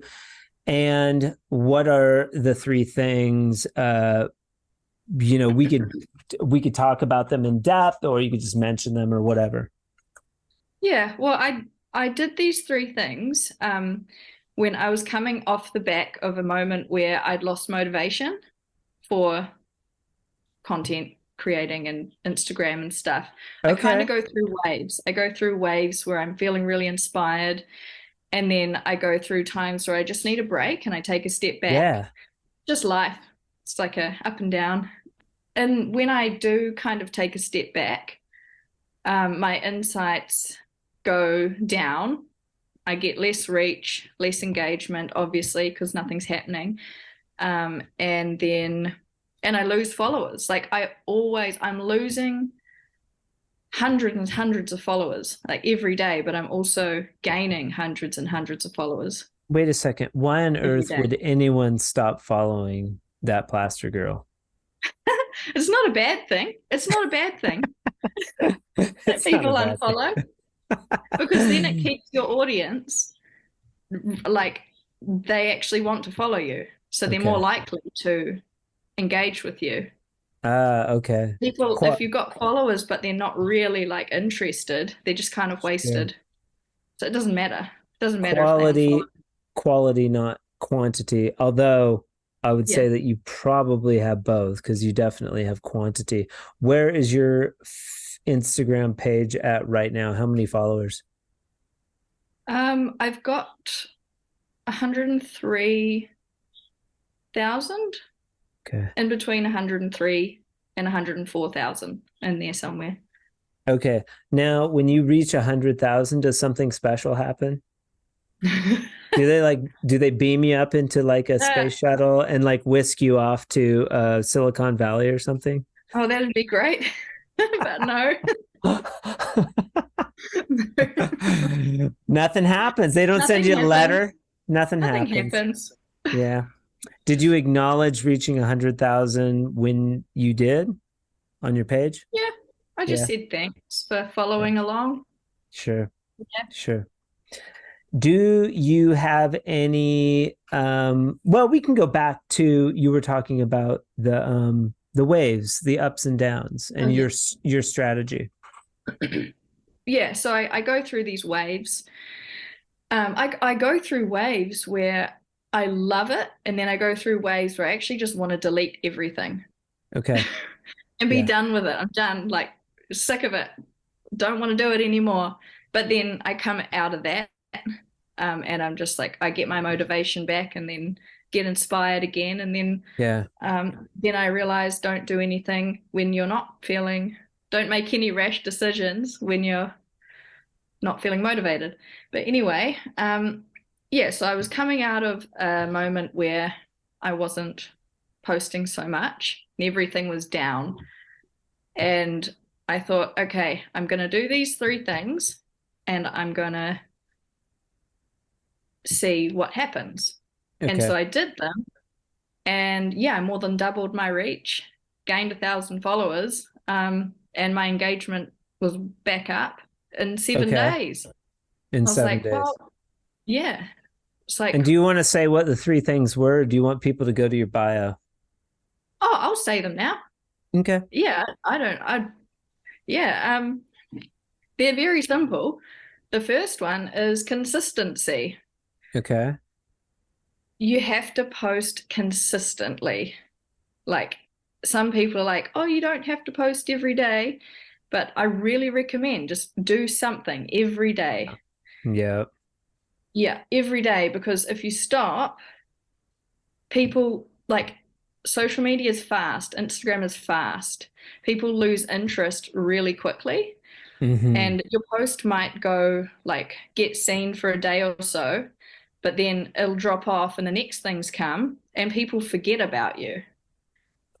And what are the three things? We could talk about them in depth, or you could just mention them or whatever. Yeah. Well, I did these three things when I was coming off the back of a moment where I'd lost motivation for content creating and Instagram and stuff. I kind of Okay. go through waves. I go through waves where I'm feeling really inspired, and then I go through times where I just need a break and I take a step back. Yeah. Just life. It's like a up and down. And when I do kind of take a step back, my insights go down. I get less reach, less engagement, obviously, because nothing's happening. And I lose followers. Like I'm losing hundreds and hundreds of followers like every day, but I'm also gaining hundreds and hundreds of followers Wait a second. Why on every earth day. would anyone stop following that plaster girl? It's not a bad thing. It's not a bad thing that It's not a people bad thing. unfollow because then it keeps your audience like they actually want to follow you. So they're more Okay. likely to engage with you. Okay. People, Qu if you've got followers, but they're not really like interested, they're just kind of Sure. wasted. So it doesn't matter. It doesn't matter if they unfollow. Quality, quality, not quantity. Although I would Yeah. say that you probably have both because you definitely have quantity. Where is your Instagram page at right now? How many followers? I've got 103,000 Okay. in between 103 and 104,000 in there somewhere. Okay. Now, when you reach 100,000, does something special happen? Do they beam you up into like a Uh, space shuttle and like whisk you off to Silicon Valley or something? oh, that'd be great. But no. Nothing happens. They don't send Nothing you a happens. letter. Nothing Nothing happens. happens. Yeah. Did you acknowledge reaching 100,000 when you did on your page? Yeah, I just Yeah. said thanks for Yeah. following along. Sure. Yeah. Sure. Do you have any well, we can go back to, you were talking about the waves, the ups and downs, Oh, and yeah. your strategy. Yeah, so I go through these waves. I go through waves where I love it, and then I go through waves where I actually just want to delete everything Okay. and be Yeah. done with it. I'm done, like sick of it. Don't want to do it anymore. But then I come out of that, and I'm just like, I get my motivation back, and then get inspired again, and Yeah. then I realize don't do anything when you're not feeling. Don't make any rash decisions when you're not feeling motivated. But anyway, yeah, so I was coming out of a moment where I wasn't posting so much and everything was down. And I thought, okay, I'm going to do these three things and I'm going to see what happens. And Okay. so I did them. And yeah, I more than doubled my reach, gained 1,000 followers, and my engagement was back up in seven Okay. days. In I was seven like, days. well, yeah. It's like, And do you want to say what the 3 things were? Or do you want people to go to your bio? oh, I'll say them now. Okay. Yeah, yeah, they're very simple. The first one is consistency. Okay. You have to post consistently. Like some people are like, oh, you don't have to post every day, but I really recommend just do something every day. Yeah. Yeah, every day, because if you stop, people like social media is fast, Instagram is fast. People lose interest really quickly, Hmm. and your post might go like get seen for a day or so, but then it'll drop off and the next things come and people forget about you,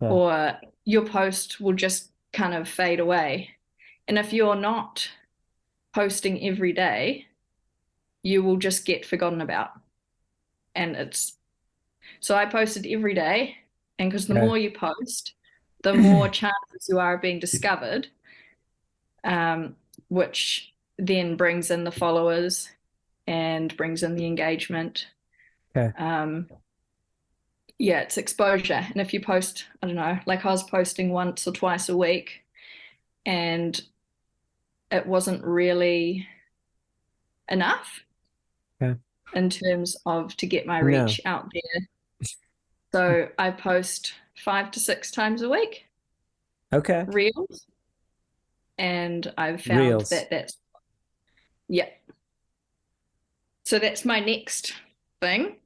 Okay. or your post will just kind of fade away. And if you're not posting every day, you will just get forgotten about. And it's so I posted every day, and because the Okay. more you post, the more chances you are of being discovered, um, which then brings in the followers and brings in the engagement. Okay. Yeah, it's exposure. And if you post, I don't know, like I was posting once or twice a week, and it wasn't really enough Okay. in terms of to get my No. reach out there. So I post 5 to 6 times a week, Okay. reels, and I've found Reels. that yeah. So that's my next thing.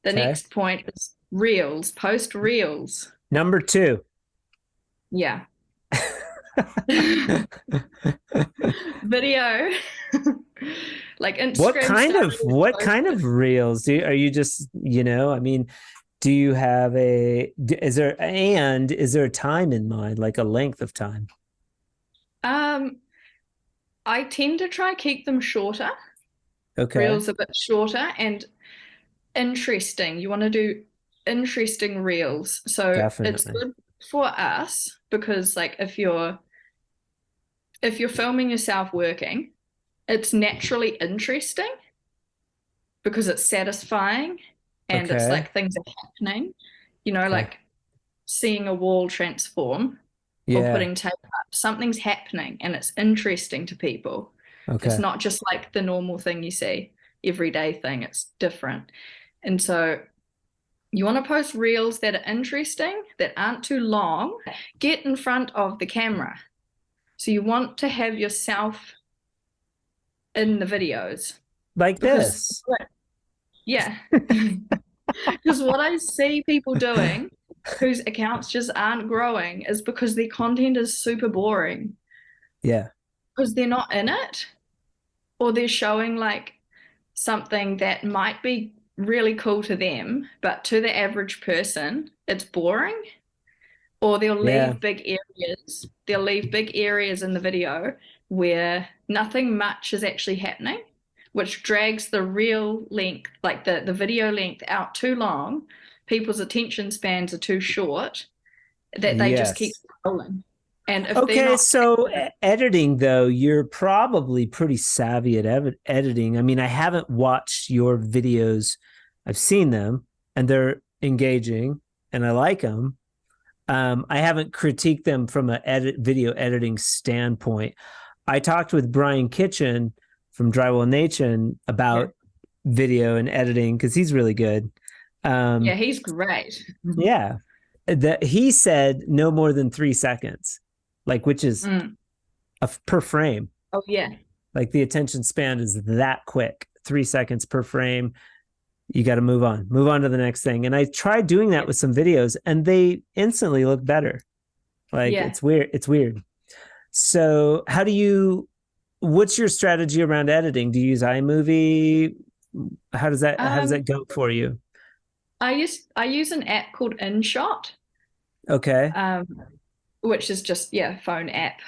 The Okay. next point is reels, post reels. Number 2. Yeah. Video. Like Instagram started as What kind posted. of reels are you just, I mean, do you have is there a time in mind, like a length of time? Um, I tend to try keep them shorter, Okay. reels a bit shorter and interesting. You want to do interesting reels. So it's Definitely. good for us because like if you're filming yourself working, it's naturally interesting because it's satisfying and it's Okay. like things are happening, Okay. like seeing a wall transform or Yeah. putting tape up. Something's happening and it's interesting to people. It's Okay. not just like the normal thing you see, everyday thing. It's different. And so you want to post reels that are interesting, that aren't too long. Get in front of the camera. So you want to have yourself in the videos Like because, this. yeah, because what I see people doing whose accounts just aren't growing is because their content is super boring Yeah. because they're not in it, or they're showing like something that might be really cool to them, but to the average person, it's boring. Or they'll Yeah. leave big areas. They'll leave big areas in the video where nothing much is actually happening, which drags the real length, like the video length out too long. People's attention spans are too short that they just keep Yes. scrolling. And if they're Okay, not, so editing though, you're probably pretty savvy at editing. I mean, I haven't watched your videos. I've seen them and they're engaging and I like them. I haven't critiqued them from a video editing standpoint. I talked with Brian Kitchen from Drywall Nation yeah, about video and editing because he's really good. yeah, Um, he's great. yeah, that he said no more than 3 seconds, like which is Mm. per frame. Oh, yeah. Like the attention span is that quick, 3 seconds per frame. You got to move on to the next thing. And I tried doing that Yeah. with some videos and they instantly look better. Like Yeah. it's weird. It's weird. So what's your strategy around editing? Do you use iMovie? How does that Um, go for you? I use an app called InShot, Okay. um, which is just, yeah, phone app.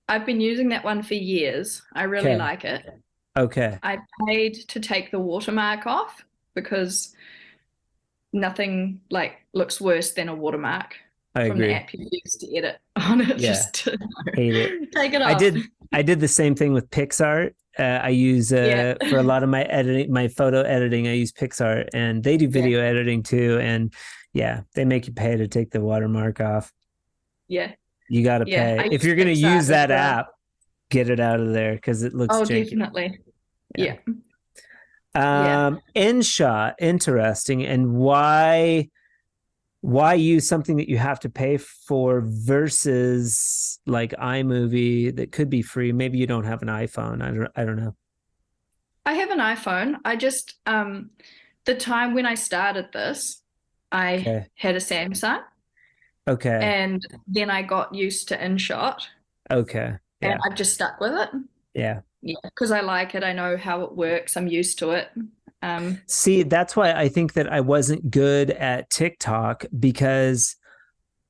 I've been using that one for years. I really Okay. like it. Okay. I paid to take the watermark off because nothing like looks worse than a watermark I from the agree. app you use to edit on it. Yeah. Just to Hate it. take it I off. did I did the same thing with PixArt I use Yeah. for a lot of my editing, my photo editing, I use PixArt, and they do Yeah. video editing too. And yeah, they make you pay to take the watermark off. Yeah. You got to Yeah. I pay if use you're going to use PixArt as that well. app. Get it out of there because it looks Oh, janky. definitely. Yeah. Yeah. Yeah. InShot, interesting. And why use something that you have to pay for versus like iMovie that could be free? Maybe you don't have an iPhone. I don't know. I have an iPhone. I just the time when I started this, I Okay. had a Samsung, Okay. and then I got used to InShot, Okay. and Yeah. I've just stuck with it. Yeah. Yeah, because I like it. I know how it works. I'm used to it. Um, See, that's why I think that I wasn't good at TikTok because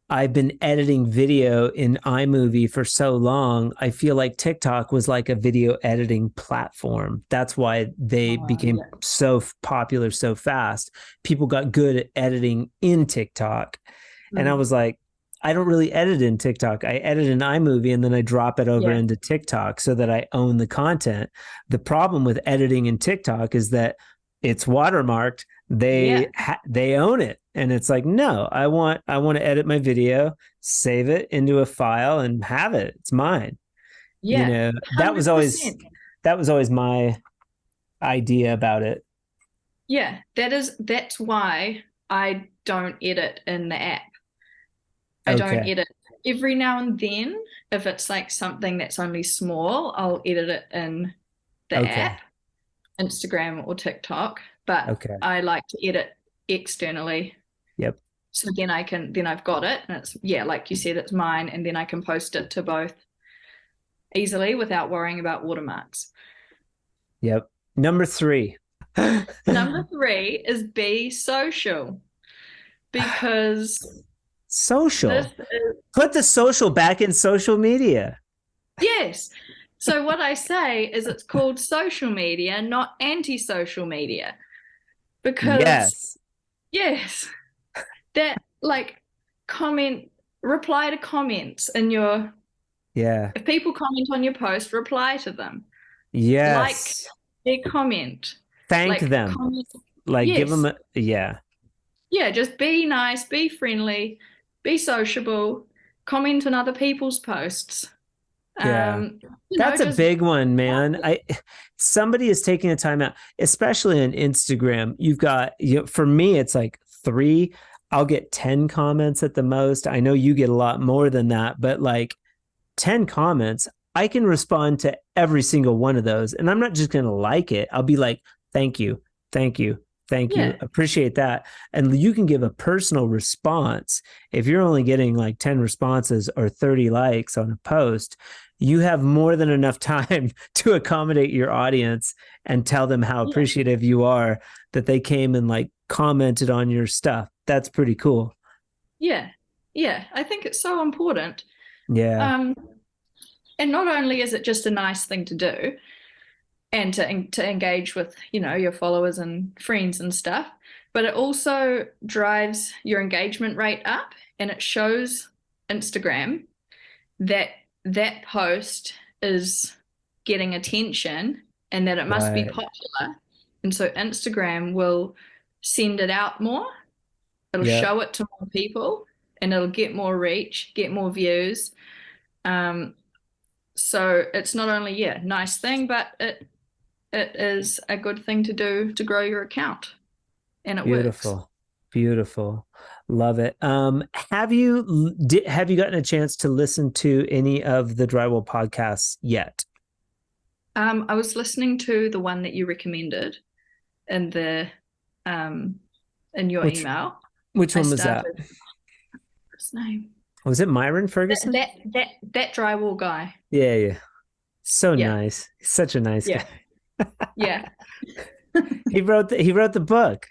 I've been editing video in iMovie for so long. I feel like TikTok was like a video editing platform. That's why they became yeah. so popular so fast. People got good at editing in TikTok. And I Mm, was like, I don't really edit in TikTok. I edit in iMovie and then I drop it over yeah. into TikTok so that I own the content. The problem with editing in TikTok is that it's watermarked. Yeah. They own it, and it's like, no, I want to edit my video, save it into a file, and have it. It's mine. You Yeah. know, 100%. that was always my idea about it. Yeah. That's why I don't edit in the app. I don't Okay, edit every now and then. If it's like something that's only small, I'll edit it in the okay, app, Instagram or TikTok. But okay. I like to edit externally. Yep, So then I've got it. And it's, yeah, like you said, it's mine. And then I can post it to both easily without worrying about watermarks. yep. Number 3. Number 3 is be social, because this Social. is, Put the social back in social media. yes. So what I say is it's called social media, not anti-social media, because Yes. yes, that like reply to comments in your, Yeah. if people comment on your post, reply to them, like Yes. their comment, Thank like them. comment. Like give them Yes. yeah. Yeah, just be nice, be friendly, be sociable, comment on other people's posts. Yeah. That's a Just big one, man. Somebody is taking the time out, especially on Instagram. You've got, for me, it's like 3. I'll get 10 comments at the most. I know you get a lot more than that, but like 10 comments, I can respond to every single one of those. And I'm not just going to like it. I'll be like, thank you, thank you, thank you. yeah, Appreciate that. And you can give a personal response. If you're only getting like 10 responses or 30 likes on a post, you have more than enough time to accommodate your audience and tell them how yeah, appreciative you are that they came and like commented on your stuff. That's pretty cool. yeah, yeah. I think it's so important. Yeah. Um, and not only is it just a nice thing to do and to engage with, your followers and friends and stuff, but it also drives your engagement rate up, and it shows Instagram that that post is getting attention and that it must be Right. popular. And so Instagram will send it out more. It'll Yeah. show it to more people, and it'll get more reach, get more views. Um, so it's not only, yeah, nice thing, but it is a good thing to do to grow your account, and it works. Beautiful. Beautiful. Love it. Have you gotten a chance to listen to any of the Drywall podcasts yet? I was listening to the one that you recommended in the in your Which email. which I one was that? started, what's his name? Was it Myron That Ferguson? that that that drywall guy. Yeah, yeah. So Yeah, nice. He's such a nice yeah, guy. yeah, He wrote the book.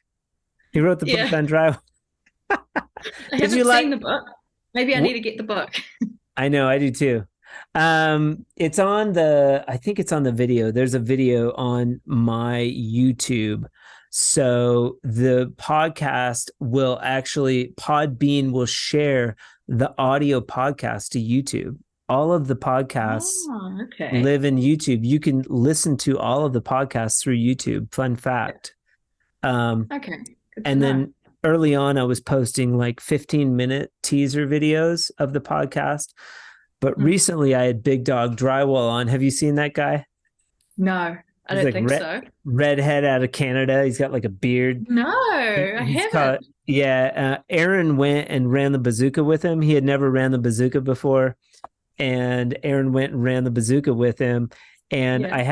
He wrote the book yeah. on drywall. I Did you haven't seen like the book. Maybe I need to get the book. I know, I do too. It's on I think it's on the video. There's a video on my YouTube. So the podcast will actually, Podbean will share the audio podcast to YouTube. all of the podcasts Oh, okay. live in YouTube. You can listen to all of the podcasts through YouTube. Fun fact. Um, Okay. Good to and know. then early on, I was posting like 15-minute teaser videos of the podcast. But Mm. recently, I had Big Dog Drywall on. Have you seen that guy? No, I He's don't like think so. redhead out of Canada. He's got like a beard. No, I He's haven't. called, yeah. Aaron went and ran the bazooka with him. He had never ran the bazooka before, and Aaron went and ran the bazooka with him. And Yeah. I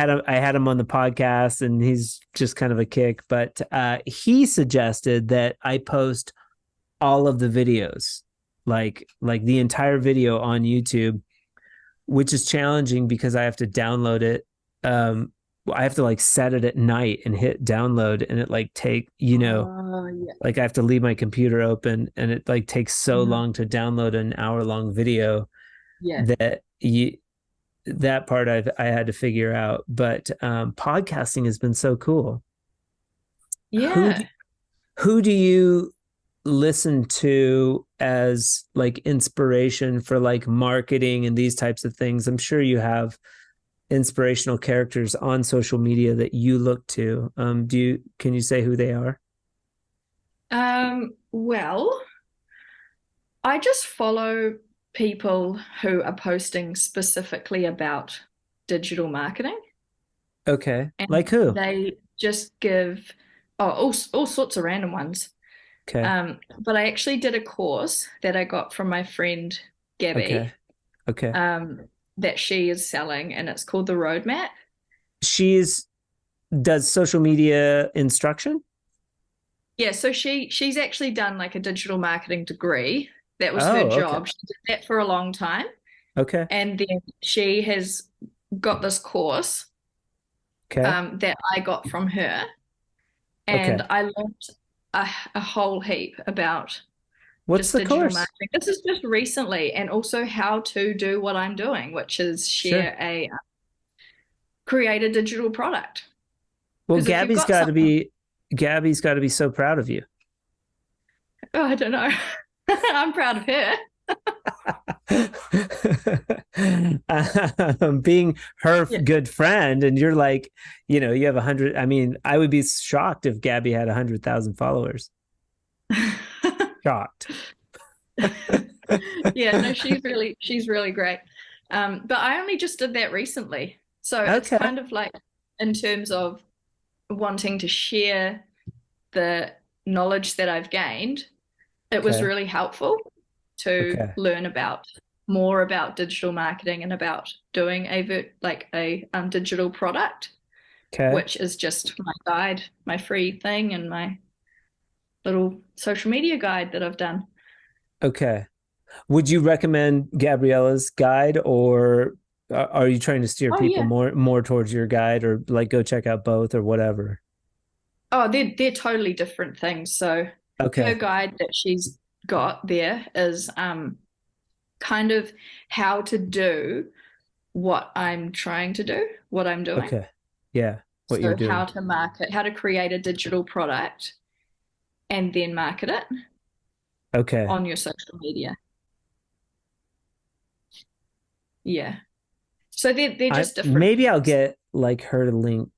had him on the podcast, and he's just kind of a kick. But he suggested that I post all of the videos, like the entire video on YouTube, which is challenging because I have to download it. I have to like set it at night and hit download, and it like Oh, yeah. like I have to leave my computer open, and it like takes so Mhm. long to download an hour long video Yeah. that you that part I had to figure out. But podcasting has been so cool. Who do, Yeah. who do you listen to as like inspiration for like marketing and these types of things? I'm sure you have inspirational characters on social media that you look to. Can you say who they are? Well, I just follow people who are posting specifically about digital marketing, Okay. and Like who? they just give all sorts of random ones. Okay. But I actually did a course that I got from my friend Okay. Gabby, Okay. that she is selling, and it's called the Roadmap. She's does social media instruction? Yeah, so she's actually done like a digital marketing degree. That was her Oh, okay. job. She did that for a long time. Okay. And then she has got this course Okay. that I got from her. And Okay. I learned a whole heap about What's just the digital course? marketing. This is just recently, and also how to do what I'm doing, which is Sure. create a digital product. Well, Because if you've got something, Gabby's got to be so proud of you. oh, I don't know. I'm proud of her. Being her Yeah. good friend, and you're like, you have 100. I mean, I would be shocked if Gabby had 100,000 followers. Shocked. Yeah, no, she's really great. But I only just did that recently. So it's Okay. kind of like in terms of wanting to share the knowledge that I've gained, it was Okay. really helpful to Okay. learn about more about digital marketing and about doing a digital product, Okay. which is just my guide, my free thing, and my little social media guide that I've done. Okay. Would you recommend Gabriella's guide, or are you trying to steer Oh people yeah. more towards your guide, or like go check out both or whatever? Oh, they're totally different things. So her Okay. guide that she's got there is kind of how to do what I'm trying to do, what I'm doing. Okay. Yeah. What you're So how doing. to market, how to create a digital product and then market it Okay. on your social media. Yeah. So they're I just different maybe I'll things. get like her to link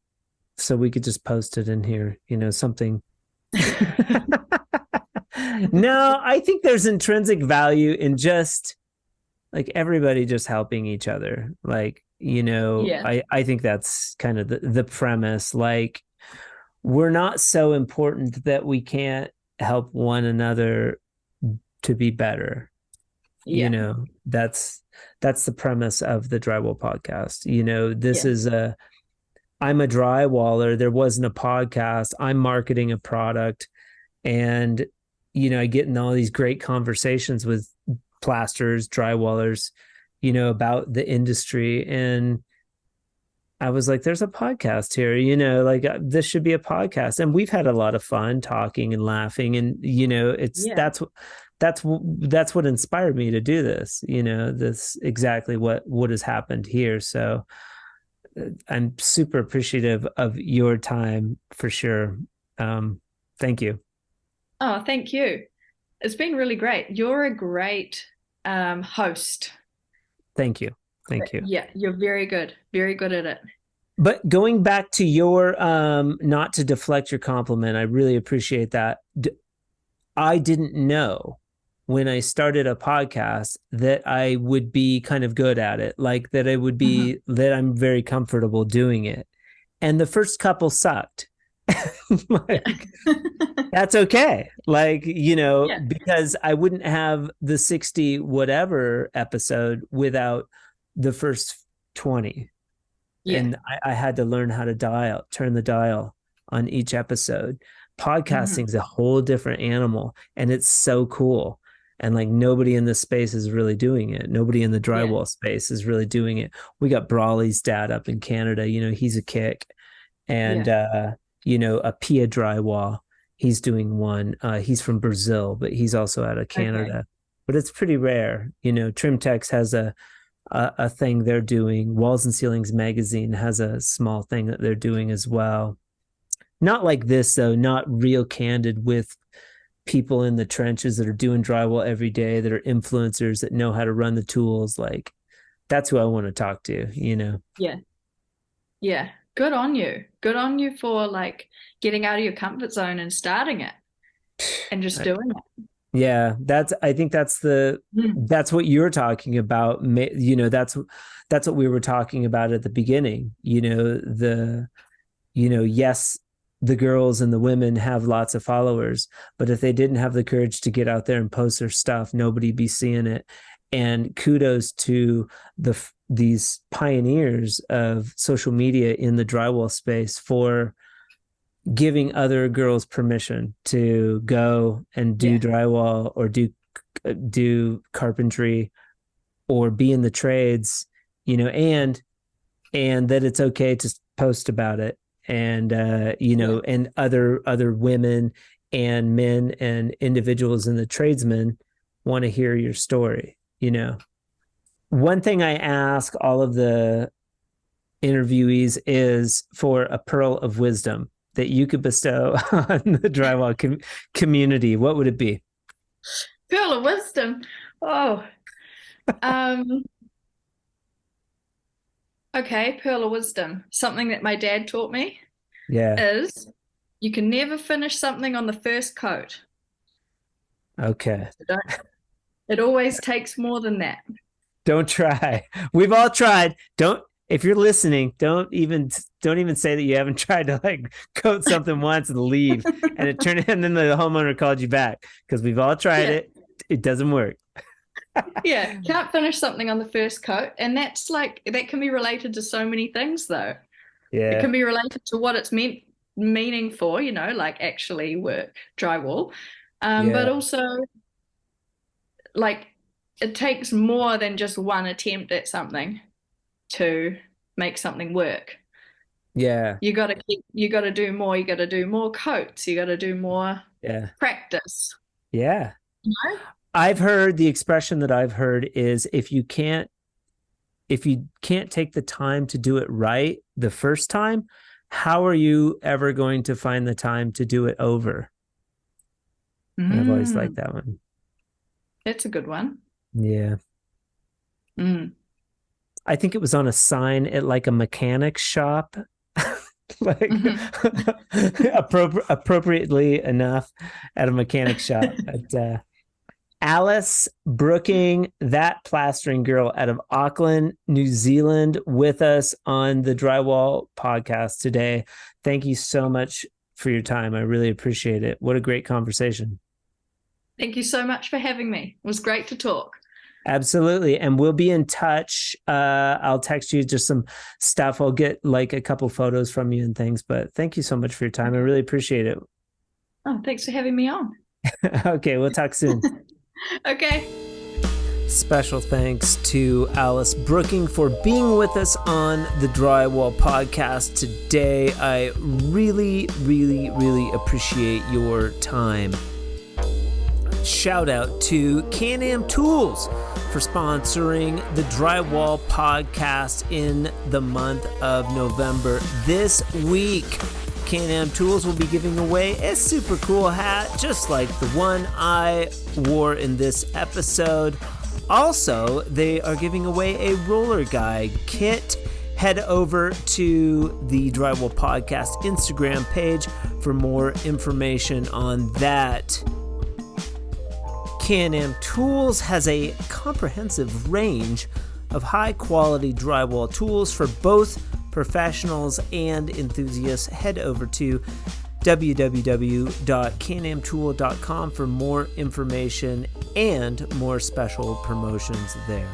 so we could just post it in here, something. No, I think there's intrinsic value in just like everybody just helping each other. Like, Yeah. I think that's kind of the premise. Like, we're not so important that we can't help one another to be better. Yeah. That's the premise of the Drywall Podcast. This Yeah. is I'm a drywaller. There wasn't a podcast. I'm marketing a product, and I get in all these great conversations with plasters, drywallers, about the industry. And I was like, there's a podcast here, like this should be a podcast. And we've had a lot of fun talking and laughing. And, it's Yeah. that's what inspired me to do this, this exactly what has happened here. So I'm super appreciative of your time for sure. Thank you. Oh, thank you. It's been really great. You're a great host. Thank you. Thank you. Yeah, you're very good at it. But going back to your, not to deflect your compliment, I really appreciate that. I didn't know when I started a podcast that I would be kind of good at it, like that it would be that I'm very comfortable doing it. And the first couple sucked. Like, that's okay. Like, because I wouldn't have the 60 whatever episode without the first 20. Yeah. And I had to learn how to turn the dial on each episode. Podcasting is a whole different animal, and it's so cool. And like nobody in this space is really doing it. Nobody in the drywall space is really doing it. We got Brawley's dad up in Canada. He's a kick. And, a Pia Drywall, he's doing one. He's from Brazil, but he's also out of Canada. Okay. But it's pretty rare. Trimtex has a thing they're doing. Walls and Ceilings magazine has a small thing that they're doing as well. Not like this, though, not real candid with people in the trenches that are doing drywall every day, that are influencers, that know how to run the tools. Like, that's who I want to talk to, Yeah. Yeah. Good on you. Good on you for like getting out of your comfort zone and starting it and just doing it. Yeah. I think that's that's what you're talking about. That's what we were talking about at the beginning, yes, the girls and the women have lots of followers, but if they didn't have the courage to get out there and post their stuff, nobody'd be seeing it. And kudos to these pioneers of social media in the drywall space for giving other girls permission to go and do drywall or do carpentry or be in the trades, and that it's okay to post about it. And, and other women and men and individuals in the tradesmen want to hear your story. One thing I ask all of the interviewees is for a pearl of wisdom that you could bestow on the drywall community. What would it be? Pearl of wisdom. Oh, okay. Pearl of wisdom. Something that my dad taught me is you can never finish something on the first coat. Okay. So it always takes more than that. Don't try. We've all tried. If you're listening, don't even say that you haven't tried to like coat something once and leave and then the homeowner called you back, because we've all tried it. It doesn't work. Yeah. Can't finish something on the first coat. And that can be related to so many things though. Yeah. It can be related to what it's meaning for, like actually work drywall. But also like it takes more than just one attempt at something to make something work. Yeah. You got to do more. You got to do more coats. You got to do more practice. Yeah. I've heard the expression that I've heard is if you can't take the time to do it right the first time, how are you ever going to find the time to do it over? I've always liked that one. It's a good one. Yeah. I think it was on a sign at like a mechanic shop, like appropriately enough at a mechanic shop. But, Alice Brooking, that plastering girl out of Auckland, New Zealand, with us on the Drywall Podcast today. Thank you so much for your time. I really appreciate it. What a great conversation. Thank you so much for having me. It was great to talk. Absolutely. And we'll be in touch. I'll text you just some stuff. I'll get like a couple photos from you and things, but thank you so much for your time. I really appreciate it. Oh, thanks for having me on. Okay. We'll talk soon. Okay. Special thanks to Alice Brooking for being with us on the Drywall Podcast today. I really, really, really appreciate your time. Shout out to Can-Am Tools for sponsoring the Drywall Podcast in the month of November. This week, Can-Am Tools will be giving away a super cool hat, just like the one I wore in this episode. Also, they are giving away a roller guide kit. Head over to the Drywall Podcast Instagram page for more information on that. Can-Am Tools has a comprehensive range of high-quality drywall tools for both professionals and enthusiasts. Head over to www.canamtool.com for more information and more special promotions there.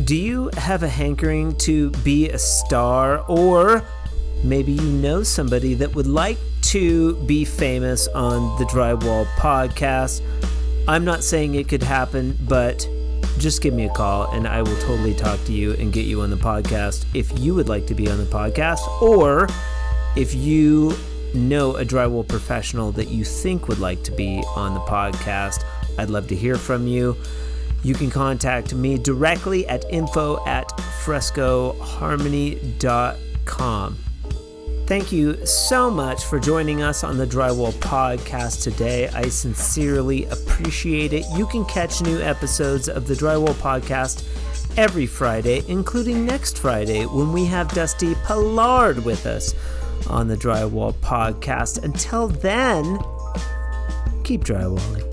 Do you have a hankering to be a star, or maybe you know somebody that would like to be famous on the Drywall Podcast? I'm not saying it could happen, but just give me a call and I will totally talk to you and get you on the podcast if you would like to be on the podcast, or if you know a drywall professional that you think would like to be on the podcast. I'd love to hear from you. You can contact me directly at info@frescoharmony.com. Thank you so much for joining us on the Drywall Podcast today. I sincerely appreciate it. You can catch new episodes of the Drywall Podcast every Friday, including next Friday when we have Dusty Pillard with us on the Drywall Podcast. Until then, keep drywalling.